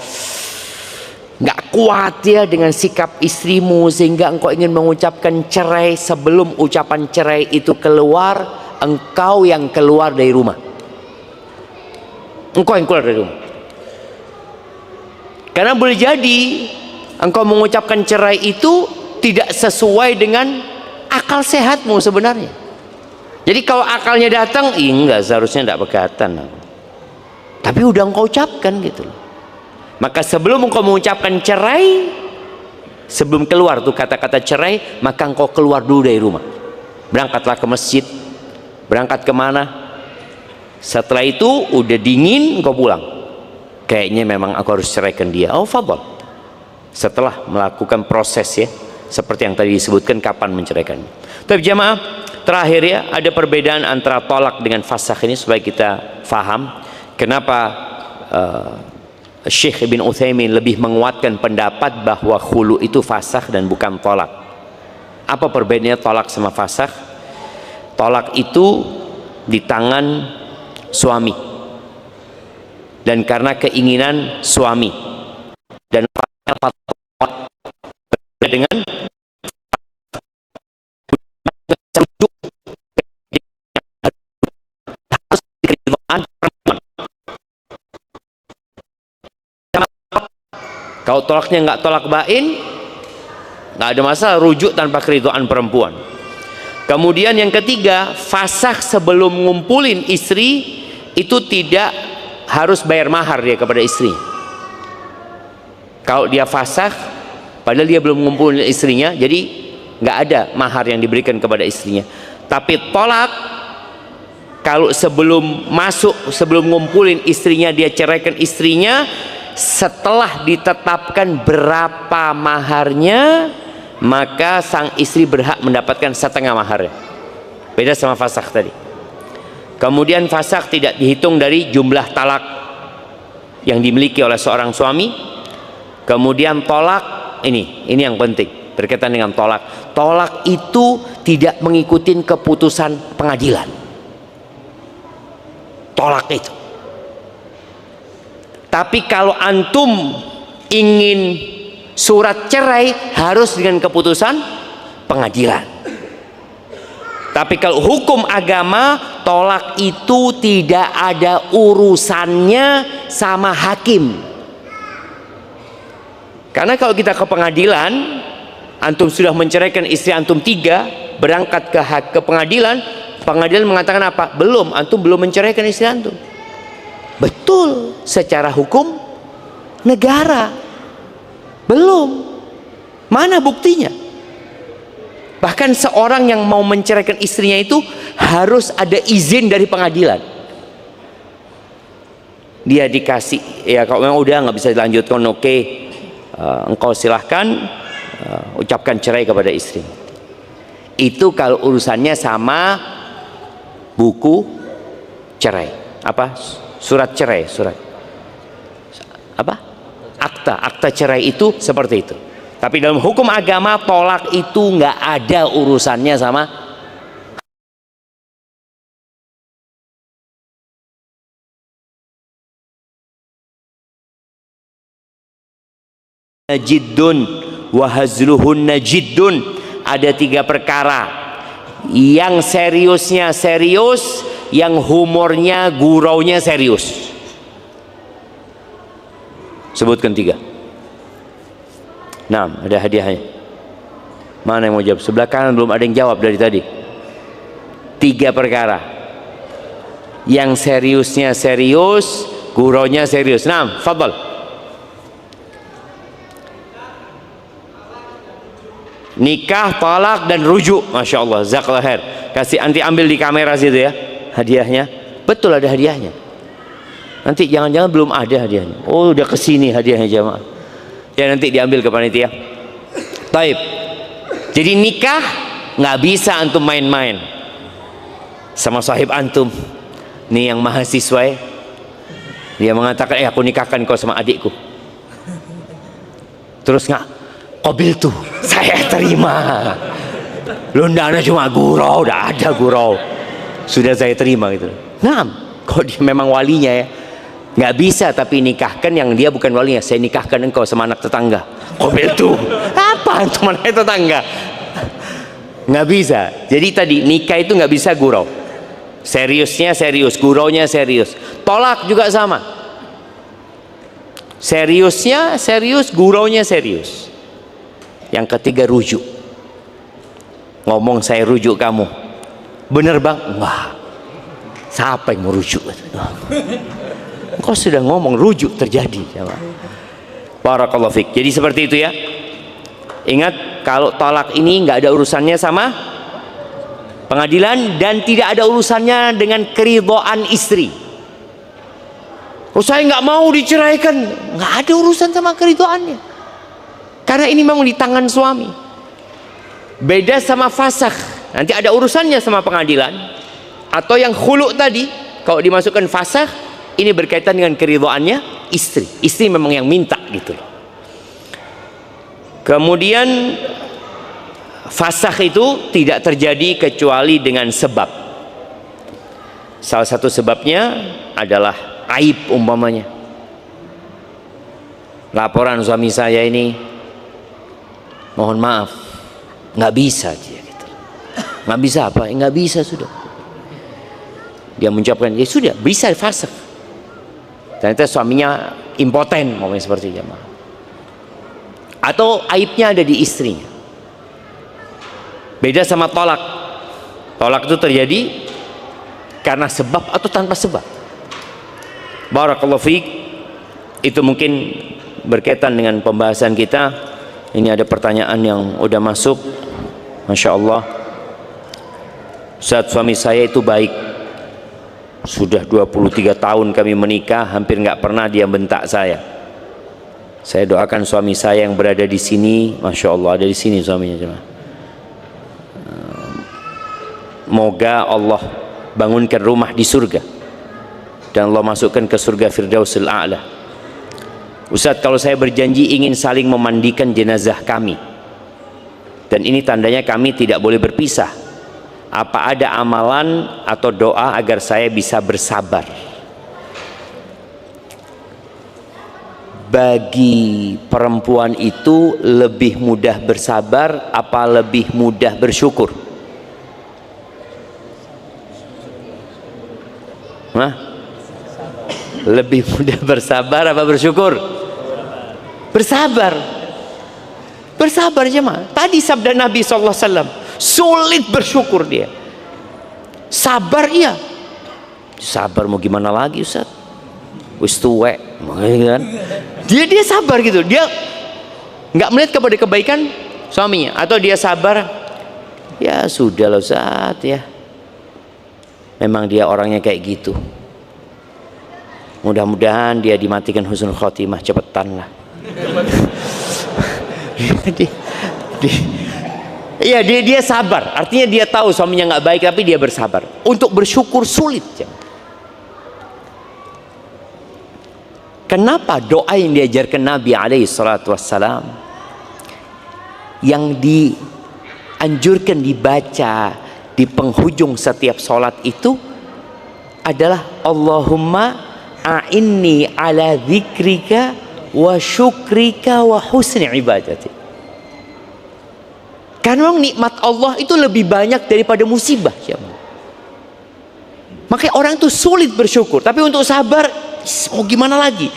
nggak kuat ya dengan sikap istrimu sehingga engkau ingin mengucapkan cerai, sebelum ucapan cerai itu keluar, engkau yang keluar dari rumah. Engkau yang keluar dari rumah. Karena boleh jadi engkau mengucapkan cerai itu tidak sesuai dengan akal sehatmu sebenarnya. Jadi kalau akalnya datang, enggak, seharusnya enggak pegatan. Tapi udah engkau ucapkan gitu loh. Maka sebelum engkau mengucapkan cerai, sebelum keluar tuh kata-kata cerai, maka engkau keluar dulu dari rumah. Berangkatlah ke masjid, berangkat kemana. Setelah itu udah dingin, engkau pulang. Kayaknya memang aku harus ceraikan dia. Oh, fadhal. Setelah melakukan proses ya, seperti yang tadi disebutkan kapan menceraikan. Tapi jamaah, terakhir ya, ada perbedaan antara tolak dengan fasakh ini supaya kita faham kenapa Syekh Ibn Utsaimin lebih menguatkan pendapat bahwa khulu itu fasakh dan bukan tolak. Apa perbedaannya tolak sama fasakh? Tolak itu di tangan suami dan karena keinginan suami, dan dengan kalau tolaknya nggak tolak bain, nggak ada masalah rujuk tanpa keridhaan perempuan. Kemudian yang ketiga, fasakh sebelum ngumpulin istri itu tidak harus bayar mahar dia kepada istri. Kalau dia fasakh padahal dia belum ngumpulin istrinya, jadi nggak ada mahar yang diberikan kepada istrinya. Tapi tolak, kalau sebelum masuk, sebelum ngumpulin istrinya dia ceraikan istrinya, setelah ditetapkan berapa maharnya, maka sang istri berhak mendapatkan setengah maharnya. Beda sama fasakh tadi. Kemudian fasakh tidak dihitung dari jumlah talak yang dimiliki oleh seorang suami. Kemudian tolak, ini yang penting berkaitan dengan tolak. Tolak itu tidak mengikuti keputusan pengadilan. Tolak itu. Tapi kalau antum ingin surat cerai harus dengan keputusan pengadilan. Tapi kalau hukum agama, tolak itu tidak ada urusannya sama hakim. Karena kalau kita ke pengadilan, antum sudah menceraikan istri antum 3, berangkat ke pengadilan, pengadilan mengatakan apa? Belum, antum belum menceraikan istri antum. Betul, secara hukum negara belum. Mana buktinya? Bahkan seorang yang mau menceraikan istrinya itu harus ada izin dari pengadilan. Dia dikasih, ya kalau memang udah nggak bisa dilanjutkan, oke, engkau silahkan ucapkan cerai kepada istri. Itu kalau urusannya sama buku cerai, apa? Surat cerai, surat apa? Akta cerai itu seperti itu. Tapi dalam hukum agama, tolak itu nggak ada urusannya sama jiddun wa hazluhunna jiddun. Ada 3 perkara. Yang seriusnya serius, yang humornya guraunya serius. Sebutkan 3. Nah, ada hadiahnya. Mana yang mau jawab? Sebelah kanan belum ada yang jawab dari tadi. 3 perkara. Yang seriusnya serius, guraunya serius. Nah, fadhal. Nikah, talak, dan rujuk. Masya Allah, jazakallahu khair. Kasih, anti ambil di kamera situ ya hadiahnya. Betul ada hadiahnya. Nanti jangan-jangan belum ada hadiahnya. Oh, udah kesini hadiahnya jamaah. Ya nanti diambil ke panitia. Taib. Jadi nikah nggak bisa antum main-main sama sahib antum. Nih yang mahasiswa ya. Dia mengatakan, aku nikahkan kau sama adikku. Terus nggak? Qabil tuh, saya terima. Lu ndana cuma gurau, udah ada gurau. Sudah saya terima gitu. Nah, kok dia memang walinya ya. Nggak bisa, tapi nikahkan yang dia bukan walinya. Saya nikahkan engkau sama anak tetangga. Qabil tuh. Apa teman tetangga? Nggak bisa. Jadi tadi nikah itu nggak bisa gurau. Seriusnya serius, guraunya serius. Tolak juga sama. Seriusnya serius, guraunya serius. Yang ketiga rujuk. Ngomong saya rujuk kamu. Bener bang? Wah, siapa yang mau rujuk? Kau sudah ngomong rujuk terjadi. Barakallahu fik. Jadi seperti itu ya. Ingat, kalau talak ini nggak ada urusannya sama pengadilan dan tidak ada urusannya dengan keridhaan istri. Oh, saya nggak mau diceraikan, nggak ada urusan sama keridhaannya. Karena ini memang di tangan suami. Beda sama fasakh, nanti ada urusannya sama pengadilan. Atau yang khulu tadi, kalau dimasukkan fasakh, ini berkaitan dengan keridhaannya istri. Istri memang yang minta gitu loh. Kemudian fasakh itu tidak terjadi kecuali dengan sebab. Salah satu sebabnya adalah aib umpamanya. Laporan suami saya ini, mohon maaf, nggak bisa dia gitu. Nggak bisa apa? Nggak bisa sudah. Dia mengucapkan, ya sudah bisa fasakh. Ternyata suaminya impoten, ngomongnya seperti jamaah. Atau aibnya ada di istrinya. Beda sama tolak. Tolak itu terjadi karena sebab atau tanpa sebab. Barakallahu fiik. Itu mungkin berkaitan dengan pembahasan kita. Ini ada pertanyaan yang udah masuk. Masya Allah. Ustaz, suami saya itu baik. Sudah 23 tahun kami menikah, hampir nggak pernah dia bentak saya. Saya doakan suami saya yang berada di sini, Masya Allah, ada di sini suaminya cuma. Moga Allah bangunkan rumah di surga dan Allah masukkan ke surga Firdausil A'la. Ustaz, kalau saya berjanji ingin saling memandikan jenazah kami, dan ini tandanya kami tidak boleh berpisah, apa ada amalan atau doa agar saya bisa bersabar? Bagi perempuan itu lebih mudah bersabar apa lebih mudah bersyukur? Hah? Lebih mudah bersabar apa bersyukur? Bersabar. Bersabar jemaah. Tadi sabda Nabi SAW, sulit bersyukur dia. Sabar iya. Sabar mau gimana lagi Ustaz? Wis tuwek, kan? Dia sabar gitu. Dia nggak melihat kepada kebaikan suaminya, atau dia sabar, ya sudah loh Ustaz ya. Memang dia orangnya kayak gitu. Mudah-mudahan dia dimatikan husnul khotimah cepetan lah. Iya, dia sabar. Artinya dia tahu suaminya nggak baik, tapi dia bersabar. Untuk bersyukur sulit. Kenapa doa yang diajarkan Nabi SAW yang dianjurkan dibaca di penghujung setiap sholat itu adalah Allahumma a'inni ala dzikrika wa syukrika wa husni ibadati. Karena memang nikmat Allah itu lebih banyak daripada musibah. Makanya orang itu sulit bersyukur. Tapi untuk sabar, mau gimana lagi?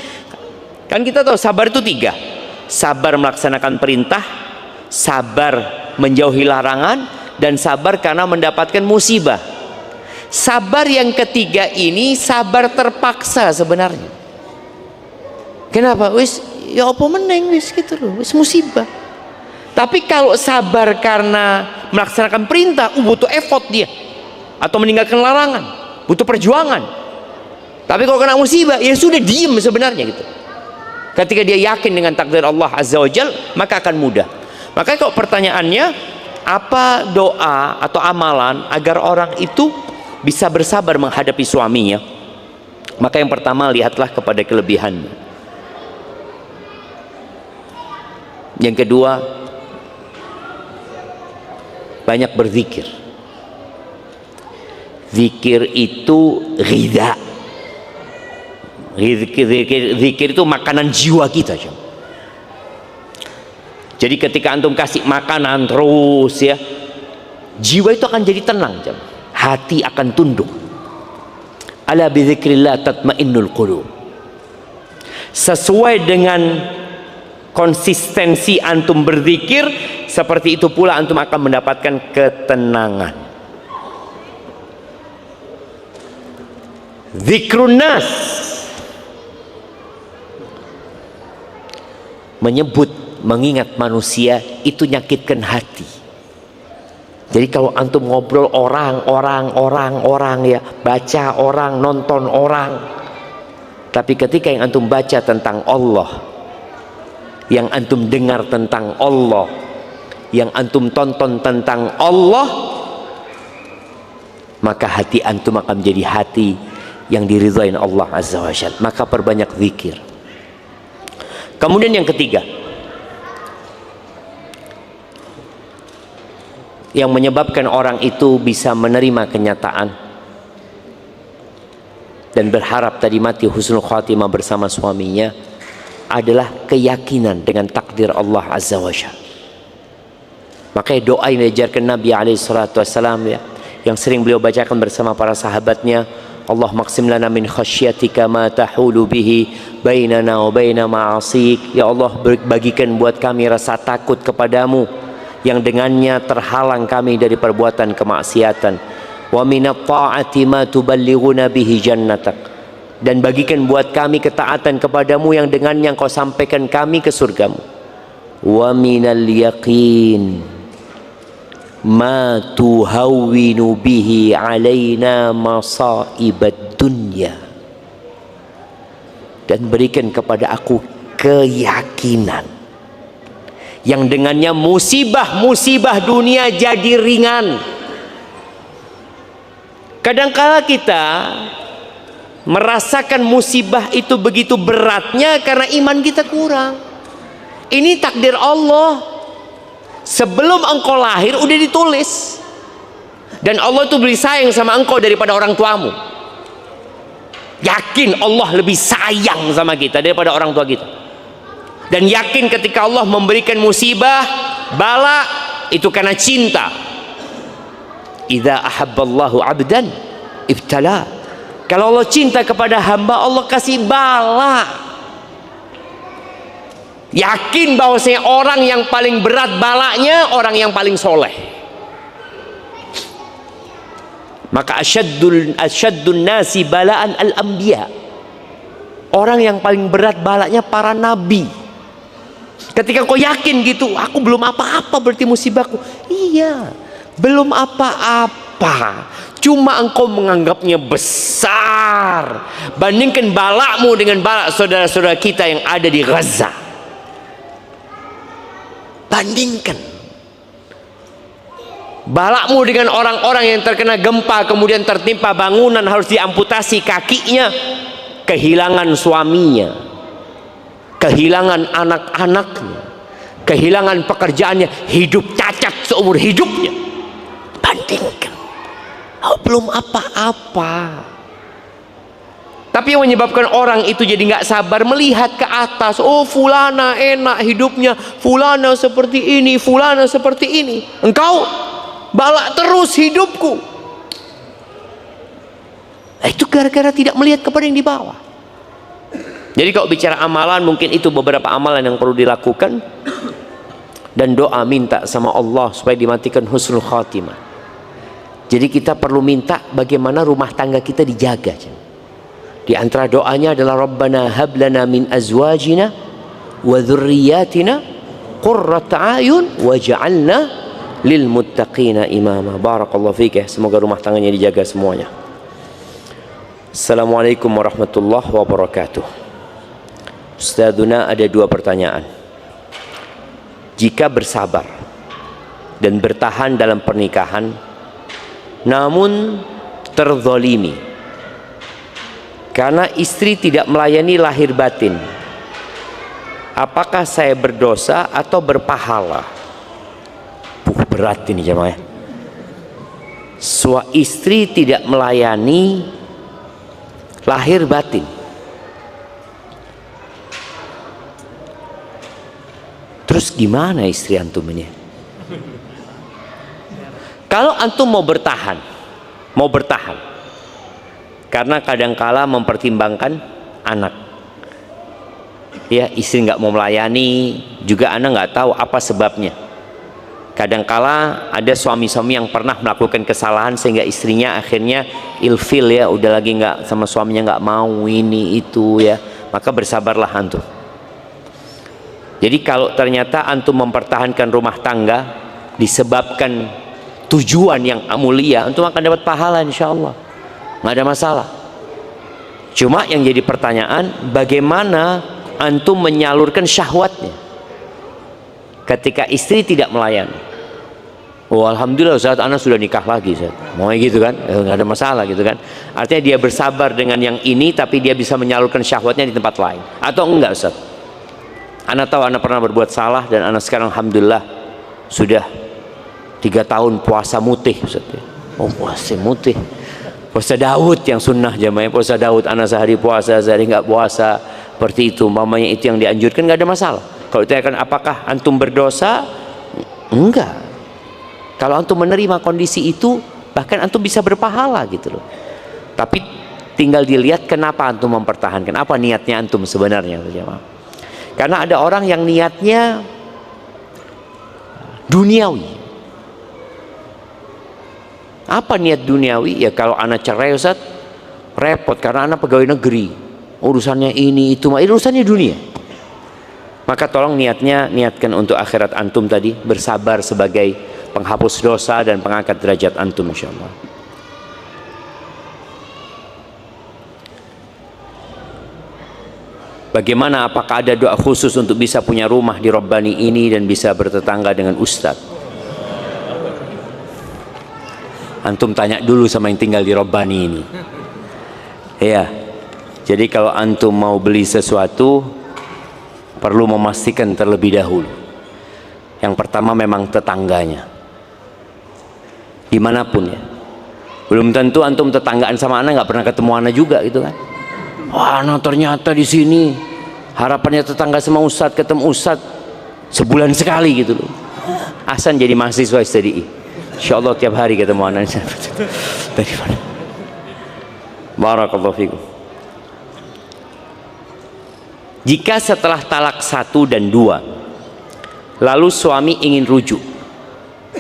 Kan kita tahu sabar itu 3. Sabar melaksanakan perintah, sabar menjauhi larangan, dan sabar karena mendapatkan musibah. Sabar yang ketiga ini sabar terpaksa sebenarnya. Kenapa? Wis ya apa meneng wis gitu loh, wis musibah. Tapi kalau sabar karena melaksanakan perintah, butuh effort dia, atau meninggalkan larangan, butuh perjuangan. Tapi kalau kena musibah, ya sudah diem sebenarnya gitu. Ketika dia yakin dengan takdir Allah Azza wa Jal, maka akan mudah. Makanya kalau pertanyaannya, apa doa atau amalan agar orang itu bisa bersabar menghadapi suaminya? Maka yang pertama, lihatlah kepada kelebihannya. Yang kedua, banyak berzikir. Zikir itu ghidha. Zikir itu makanan jiwa kita. Jadi ketika antum kasih makanan terus ya, jiwa itu akan jadi tenang. Hati akan tunduk. Ala bizikrillah tatmainnul qulub. Sesuai dengan konsistensi antum berzikir, seperti itu pula antum akan mendapatkan ketenangan. Zikrun nas, menyebut, mengingat manusia, itu nyakitkan hati. Jadi kalau antum ngobrol orang ya, baca orang, nonton orang, tapi ketika yang antum baca tentang Allah, yang antum dengar tentang Allah, yang antum tonton tentang Allah, maka hati antum akan menjadi hati yang diridhain Allah Azza wa Jalla. Maka perbanyak zikir. Kemudian yang ketiga, yang menyebabkan orang itu bisa menerima kenyataan dan berharap tadi mati husnul khatimah bersama suaminya adalah keyakinan dengan takdir Allah Azza wa Jalla. Makanya doa yang diajarkan Nabi SAW ya, yang sering beliau bacakan bersama para sahabatnya, Allah maqsim lana min khasyatika ma tahulu bihi bainana wa baina ma'asik. Ya Allah, bagikan buat kami rasa takut kepadamu yang dengannya terhalang kami dari perbuatan kemaksiatan. Wa minat ta'ati ma tuballighuna bihi jannatak, dan bagikan buat kami ketaatan kepadamu yang dengannya engkau sampaikan kami ke surgamu. Wa minal yaqin ma tuhawwinu bihi alaina masaibad dunya, dan berikan kepada aku keyakinan yang dengannya musibah-musibah dunia jadi ringan. Kadangkala kita merasakan musibah itu begitu beratnya karena iman kita kurang. Ini takdir Allah. Sebelum engkau lahir udah ditulis, dan Allah tuh lebih sayang sama engkau daripada orang tuamu. Yakin Allah lebih sayang sama kita daripada orang tua kita. Dan yakin ketika Allah memberikan musibah, bala, itu karena cinta. Idza ahabballahu 'abdan ibtala. Kalau Allah cinta kepada hamba, Allah kasih bala. Yakin bahwasanya orang yang paling berat balanya orang yang paling soleh. Maka asyaddun nasi balaan al-anbiya. Orang yang paling berat balanya para nabi. Ketika kau yakin gitu, aku belum apa-apa berarti musibahku. Iya, belum apa-apa. Cuma engkau menganggapnya besar. Bandingkan balakmu dengan balak saudara-saudara kita yang ada di Gaza. Bandingkan balakmu dengan orang-orang yang terkena gempa, kemudian tertimpa bangunan harus diamputasi kakinya, kehilangan suaminya, kehilangan anak-anaknya, kehilangan pekerjaannya, hidup cacat seumur hidupnya. Bandingkan, oh, belum apa-apa. Tapi yang menyebabkan orang itu jadi nggak sabar melihat ke atas. Oh, fulana enak hidupnya, fulana seperti ini, fulana seperti ini. Engkau balak terus hidupku. Itu gara-gara tidak melihat kepada yang di bawah. Jadi kalau bicara amalan, mungkin itu beberapa amalan yang perlu dilakukan. Dan doa minta sama Allah supaya dimatikan husnul khatimah. Jadi kita perlu minta bagaimana rumah tangga kita dijaga. Di antara doanya adalah Rabbana hablana min azwajina wa dzurriyyatina qurrata a'yun waj'alna lil muttaqina imama. Barakallahu fiik. Semoga rumah tangganya dijaga semuanya. Assalamualaikum warahmatullahi wabarakatuh. Ustadzuna, ada 2 pertanyaan. Jika bersabar dan bertahan dalam pernikahan namun terzalimi karena istri tidak melayani lahir batin, apakah saya berdosa atau berpahala? Berat ini jemaah. Istri tidak melayani lahir batin, terus gimana istri antum ini? Kalau antum mau bertahan karena kadangkala mempertimbangkan anak, ya, istri nggak mau melayani, juga anak nggak tahu apa sebabnya. Kadangkala ada suami-suami yang pernah melakukan kesalahan sehingga istrinya akhirnya ilfil, ya, udah lagi nggak sama suaminya, nggak mau ini itu, ya, maka bersabarlah antum. Jadi kalau ternyata antum mempertahankan rumah tangga disebabkan tujuan yang mulia, antum akan dapat pahala insyaallah, nggak ada masalah. Cuma yang jadi pertanyaan, bagaimana antum menyalurkan syahwatnya ketika istri tidak melayani? Oh, alhamdulillah Ustaz, anak sudah nikah lagi Ustaz. Mau gitu kan? Nggak ada masalah gitu kan? Artinya dia bersabar dengan yang ini, tapi dia bisa menyalurkan syahwatnya di tempat lain. Atau enggak Ustaz? Anak tahu anak pernah berbuat salah, dan anak sekarang alhamdulillah sudah 3 tahun puasa mutih Ustaz. Oh, puasa mutih. Puasa Daud yang sunnah jamaah, puasa Daud, anak sehari puasa, sehari nggak puasa, seperti itu. Mamanya itu yang dianjurkan, nggak ada masalah. Kalau ditanyakan apakah antum berdosa? Enggak. Kalau antum menerima kondisi itu, bahkan antum bisa berpahala gitu loh. Tapi tinggal dilihat kenapa antum mempertahankan, apa niatnya antum sebenarnya jamaah. Karena ada orang yang niatnya duniawi. Apa niat duniawi? Ya kalau anak cerai Ustaz, repot karena anak pegawai negeri, urusannya ini itu, urusannya dunia. Maka tolong niatkan untuk akhirat antum tadi, bersabar sebagai penghapus dosa dan pengangkat derajat antum insyaallah. Bagaimana, apakah ada doa khusus untuk bisa punya rumah di Rabbani ini dan bisa bertetangga dengan Ustadz? Antum tanya dulu sama yang tinggal di Rabbani ini. Ya, jadi kalau antum mau beli sesuatu perlu memastikan terlebih dahulu. Yang pertama memang tetangganya, dimanapun ya. Belum tentu antum tetanggaan sama anak nggak pernah ketemu anak juga gitu kan. Wah, nah ternyata di sini harapannya tetangga sama Ustadz, ketemu Ustadz sebulan sekali gitu loh. Hasan jadi mahasiswa STDI, insyaallah tiap hari ketemu anak. Dari mana? Barakallahu fikum. Jika setelah talak 1 dan 2 lalu suami ingin rujuk,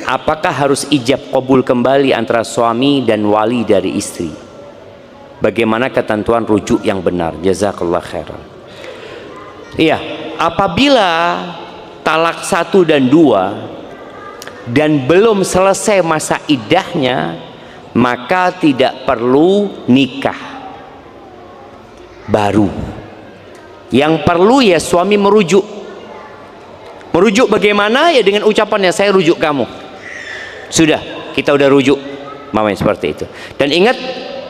apakah harus ijab qabul kembali antara suami dan wali dari istri? Bagaimana ketentuan rujuk yang benar? Jazakallah khairan. Iya, apabila talak 1 dan 2 dan belum selesai masa iddahnya, maka tidak perlu nikah baru. Yang perlu ya suami merujuk. Merujuk bagaimana? Ya dengan ucapannya, saya rujuk kamu. Sudah, kita udah rujuk. Mamanya seperti itu. Dan ingat,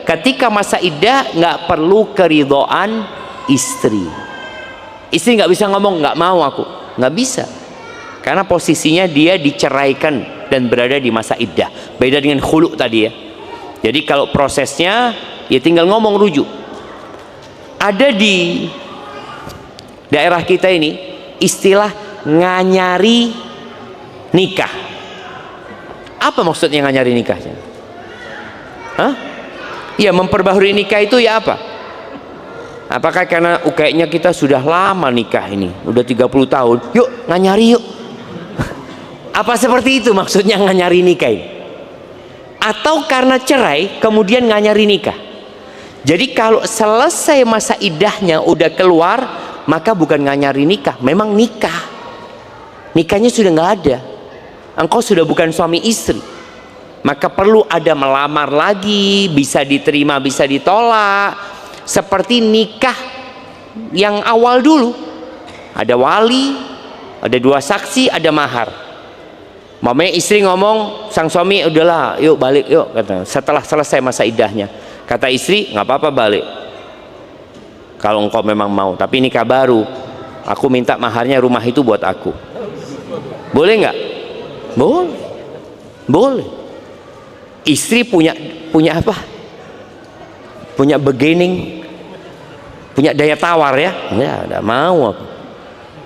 ketika masa iddah nggak perlu keridhaan istri. Istri nggak bisa ngomong nggak mau aku, nggak bisa, karena posisinya dia diceraikan dan berada di masa iddah. Beda dengan khulu tadi ya. Jadi kalau prosesnya ya tinggal ngomong rujuk. Ada di daerah kita ini istilah nganyari nikah. Apa maksudnya nganyari nikahnya? Hah? Ya, memperbaharui nikah itu ya apa? Apakah karena kayaknya kita sudah lama nikah ini, udah 30 tahun, yuk nganyari yuk. Apa seperti itu maksudnya nganyari nikah ini? Atau karena cerai kemudian nganyari nikah? Jadi kalau selesai masa iddahnya udah keluar, maka bukan nganyari nikah, memang nikah. Nikahnya sudah nggak ada, engkau sudah bukan suami istri. Maka perlu ada melamar lagi, bisa diterima bisa ditolak, seperti nikah yang awal dulu. Ada wali, ada 2 saksi, ada mahar. Mamanya istri ngomong, sang suami udahlah yuk balik yuk, kata. Setelah selesai masa iddahnya, kata istri nggak apa-apa balik kalau engkau memang mau, tapi nikah baru, aku minta maharnya rumah itu buat aku. Boleh nggak? Boleh, boleh. Istri punya apa? Punya bargaining, punya daya tawar ya. Ya, enggak mau aku.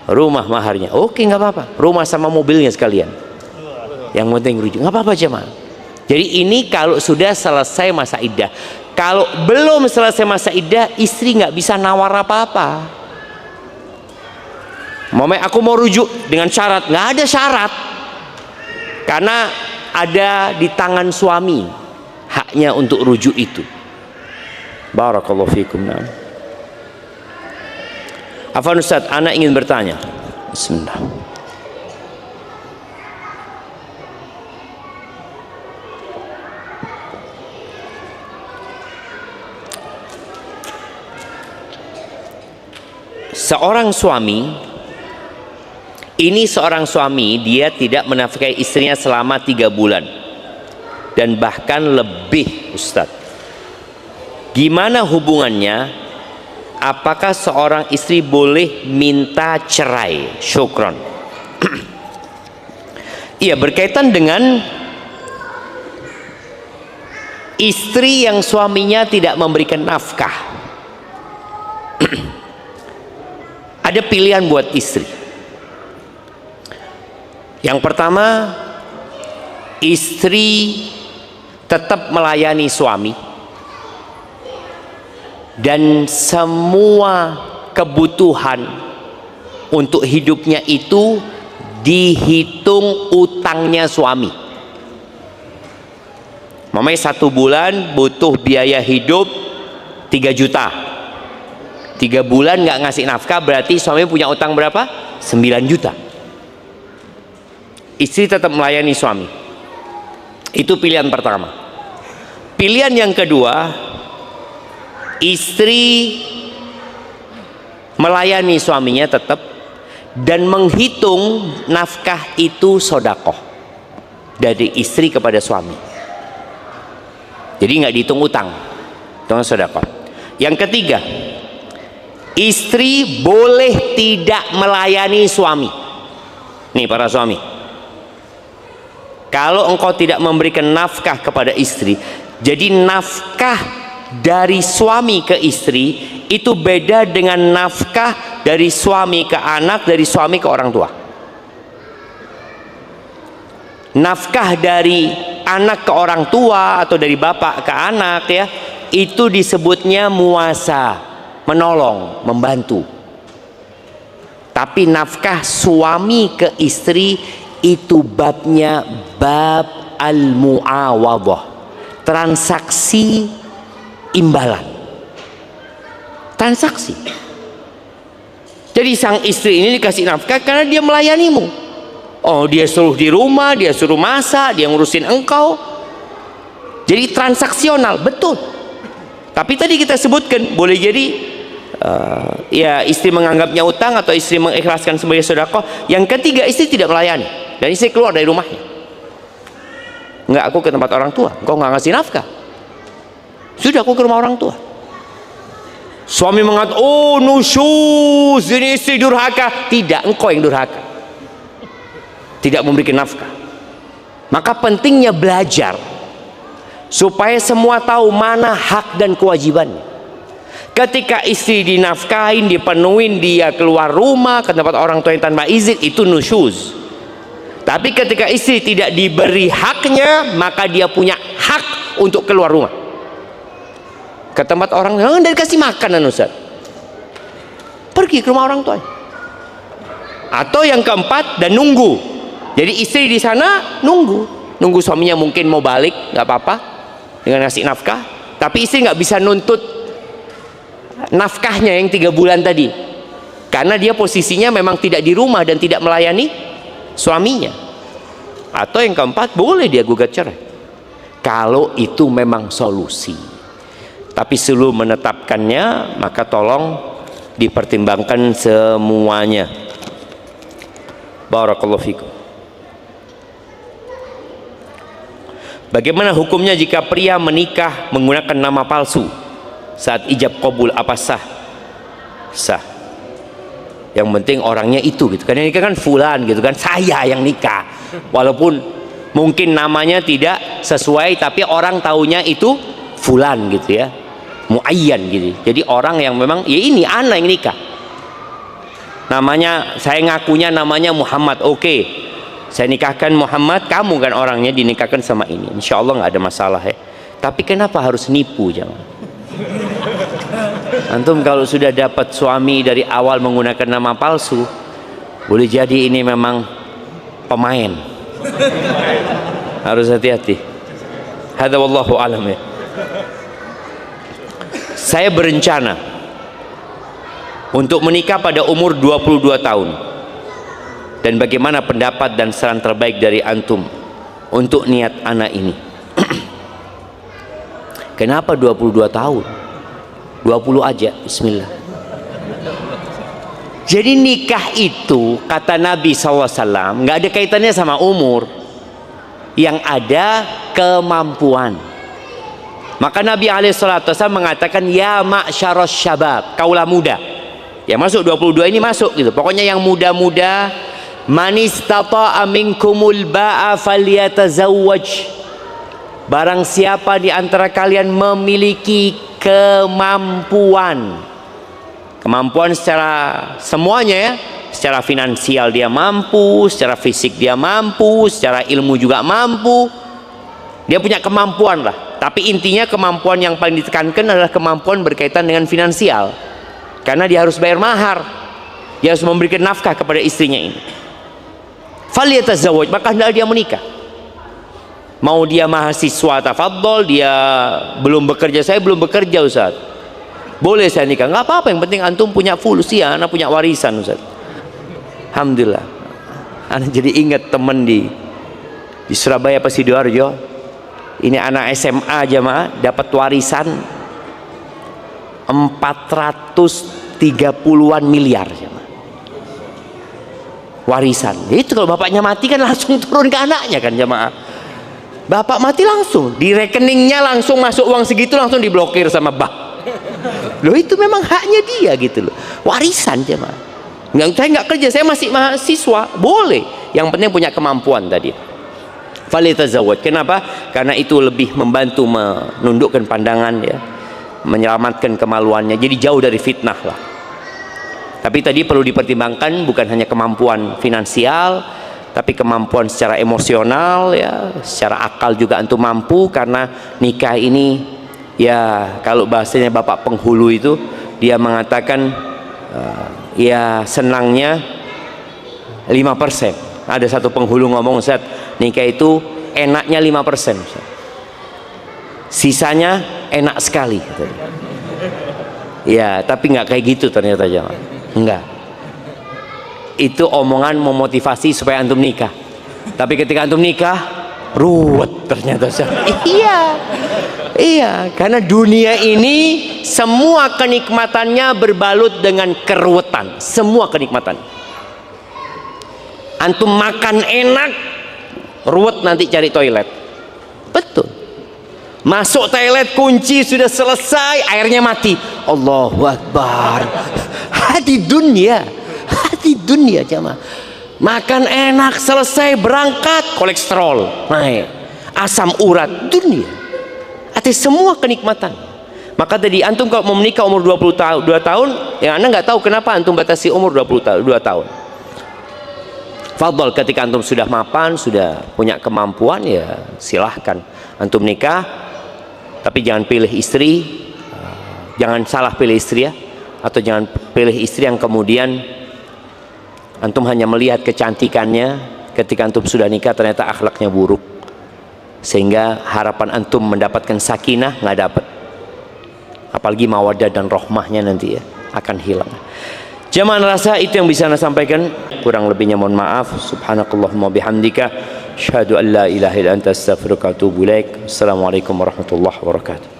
Rumah maharnya, oke nggak apa-apa. Rumah sama mobilnya sekalian. Yang penting rujuk, nggak apa-apa jemaah. Jadi ini kalau sudah selesai masa iddah. Kalau belum selesai masa iddah, istri nggak bisa nawar apa-apa. Mama, aku mau rujuk dengan syarat, nggak ada syarat. Karena ada di tangan suami haknya untuk rujuk itu. Barakallahu fikum. Afwan Ustaz, anak ingin bertanya. Bismillah. Seorang suami, seorang suami dia tidak menafkahi istrinya selama 3 bulan dan bahkan lebih, Ustaz. Gimana hubungannya? Apakah seorang istri boleh minta cerai? Syukron. Iya, berkaitan dengan istri yang suaminya tidak memberikan nafkah. Ada pilihan buat istri. Yang pertama, istri tetap melayani suami dan semua kebutuhan untuk hidupnya itu dihitung utangnya suami. Mamanya 1 bulan butuh biaya hidup 3 juta, 3 bulan nggak ngasih nafkah, berarti suami punya utang berapa? 9 juta. Istri tetap melayani suami. Itu pilihan pertama. Pilihan yang kedua, istri melayani suaminya tetap dan menghitung nafkah itu sodakoh dari istri kepada suami. Jadi nggak dihitung utang, hitung sodakoh. Yang ketiga, istri boleh tidak melayani suami. Nih para suami, kalau engkau tidak memberikan nafkah kepada istri, jadi nafkah dari suami ke istri itu beda dengan nafkah dari suami ke anak, dari suami ke orang tua. Nafkah dari anak ke orang tua atau dari bapak ke anak ya, itu disebutnya muasa, menolong, membantu. Tapi nafkah suami ke istri itu babnya bab al-muawadhah, transaksi imbalan, transaksi. Jadi sang istri ini dikasih nafkah karena dia melayanimu. Oh, dia suruh di rumah, dia suruh masak, dia ngurusin engkau. Jadi transaksional, betul. Tapi tadi kita sebutkan boleh jadi ya istri menganggapnya utang atau istri mengikhlaskan sebagai sedekah. Yang ketiga, istri tidak melayani dan istri keluar dari rumahnya. Enggak, aku ke tempat orang tua, engkau nggak ngasih nafkah. Sudah, aku ke rumah orang tua. Suami mengatakan, oh nusyuz, ini istri durhaka. Tidak, engkau yang durhaka, tidak memberikan nafkah. Maka pentingnya belajar supaya semua tahu mana hak dan kewajibannya. Ketika istri dinafkahin, dipenuhin, dia keluar rumah ke tempat orang tua yang tanpa izin, itu nusyuz. Tapi ketika istri tidak diberi haknya, maka dia punya hak untuk keluar rumah ke tempat orang lain dan kasih makanan, Ustaz. Pergi ke rumah orang tua. Atau yang keempat, dan nunggu. Jadi istri di sana nunggu suaminya mungkin mau balik, nggak apa-apa dengan ngasih nafkah. Tapi istri nggak bisa nuntut nafkahnya yang 3 bulan tadi, karena dia posisinya memang tidak di rumah dan tidak melayani suaminya. Atau yang keempat, boleh dia gugat cerai kalau itu memang solusi. Tapi sebelum menetapkannya, maka tolong dipertimbangkan semuanya. Barakallahu fikum. Bagaimana hukumnya jika pria menikah menggunakan nama palsu saat ijab qabul? Apa sah? Sah. Yang penting orangnya itu gitu. Karena nikah kan fulan gitu kan, saya yang nikah. Walaupun mungkin namanya tidak sesuai, tapi orang taunya itu fulan gitu ya, muayyan gitu. Jadi orang yang memang ya ini anak yang nikah. Namanya, saya ngakunya namanya Muhammad, oke, saya nikahkan Muhammad, kamu kan orangnya dinikahkan sama ini, insya Allah nggak ada masalah ya. Tapi kenapa harus nipu? Jangan. Antum kalau sudah dapat suami dari awal menggunakan nama palsu, boleh jadi ini memang pemain. Harus hati-hati. Hadza wallahu alam ya. Saya berencana untuk menikah pada umur 22 tahun. Dan bagaimana pendapat dan saran terbaik dari antum untuk niat anak ini? Kenapa 22 tahun? 20 aja, bismillah. Jadi nikah itu kata Nabi SAW nggak ada kaitannya sama umur, yang ada kemampuan. Maka Nabi SAW mengatakan, ya ma'syaros syabab, kaulah muda. Ya masuk 22 ini masuk gitu. Pokoknya yang muda-muda, man istata'a minkumul ba'a falyatazawwaj. Barang siapa di antara kalian memiliki kemampuan, kemampuan secara semuanya ya, secara finansial dia mampu, secara fisik dia mampu, secara ilmu juga mampu, dia punya kemampuan lah. Tapi intinya kemampuan yang paling ditekankan adalah kemampuan berkaitan dengan finansial, karena dia harus bayar mahar, dia harus memberikan nafkah kepada istrinya ini. Falyatazawwaj, maka hendaklah dia menikah. Mau dia mahasiswa, tafadhol, dia belum bekerja, saya belum bekerja Ustaz, boleh saya nikah? Nggak apa-apa, yang penting antum punya fulus, ya anak punya warisan Ustaz. Alhamdulillah, anak jadi ingat teman di Surabaya apa Sidoarjo, ini anak SMA jamaah dapat warisan 430-an miliar jamaah. Warisan itu kalau bapaknya mati kan langsung turun ke anaknya kan jamaah. Bapak mati langsung di rekeningnya langsung masuk uang segitu, langsung diblokir sama bank. Loh itu memang haknya dia gitu loh, warisan jemaah. Saya nggak kerja, saya masih mahasiswa, boleh, yang penting punya kemampuan tadi. Falyatazawwaj. Kenapa? Karena itu lebih membantu menundukkan pandangan ya, menyelamatkan kemaluannya, jadi jauh dari fitnah lah. Tapi tadi perlu dipertimbangkan bukan hanya kemampuan finansial, tapi kemampuan secara emosional ya, secara akal juga antum mampu, karena nikah ini ya kalau bahasanya bapak penghulu itu dia mengatakan ya senangnya 5%. Ada satu penghulu ngomong, Ustaz, nikah itu enaknya 5%, Ustaz. Sisanya enak sekali. Ya, tapi nggak kayak gitu ternyata jangan. Enggak. Itu omongan memotivasi supaya antum nikah, tapi ketika antum nikah ruwet ternyata. Iya, karena dunia ini semua kenikmatannya berbalut dengan keruwetan, semua kenikmatan. Antum makan enak, ruwet nanti cari toilet. Betul, masuk toilet kunci sudah selesai, airnya mati. Allahu Akbar. Hadi dunia jamaah. Makan enak, selesai berangkat kolesterol naik, asam urat, dunia. Artinya semua kenikmatan. Maka tadi antum kalau mau menikah umur 22 tahun, yang anda nggak tahu kenapa antum batasi umur 22 tahun. Fadhol, ketika antum sudah mapan, sudah punya kemampuan, ya silahkan antum nikah. Tapi jangan pilih istri, jangan salah pilih istri ya, atau jangan pilih istri yang kemudian antum hanya melihat kecantikannya, ketika antum sudah nikah ternyata akhlaknya buruk, sehingga harapan antum mendapatkan sakinah nggak dapat, apalagi mawaddah dan rohmahnya nanti ya akan hilang. Jamaah rasa itu yang bisa anda sampaikan, kurang lebihnya mohon maaf. Subhanakallahumma bihamdika asyhadu an la ilaha illa anta astaghfiruka wa atubu ilaik. Assalamualaikum warahmatullahi wabarakatuh.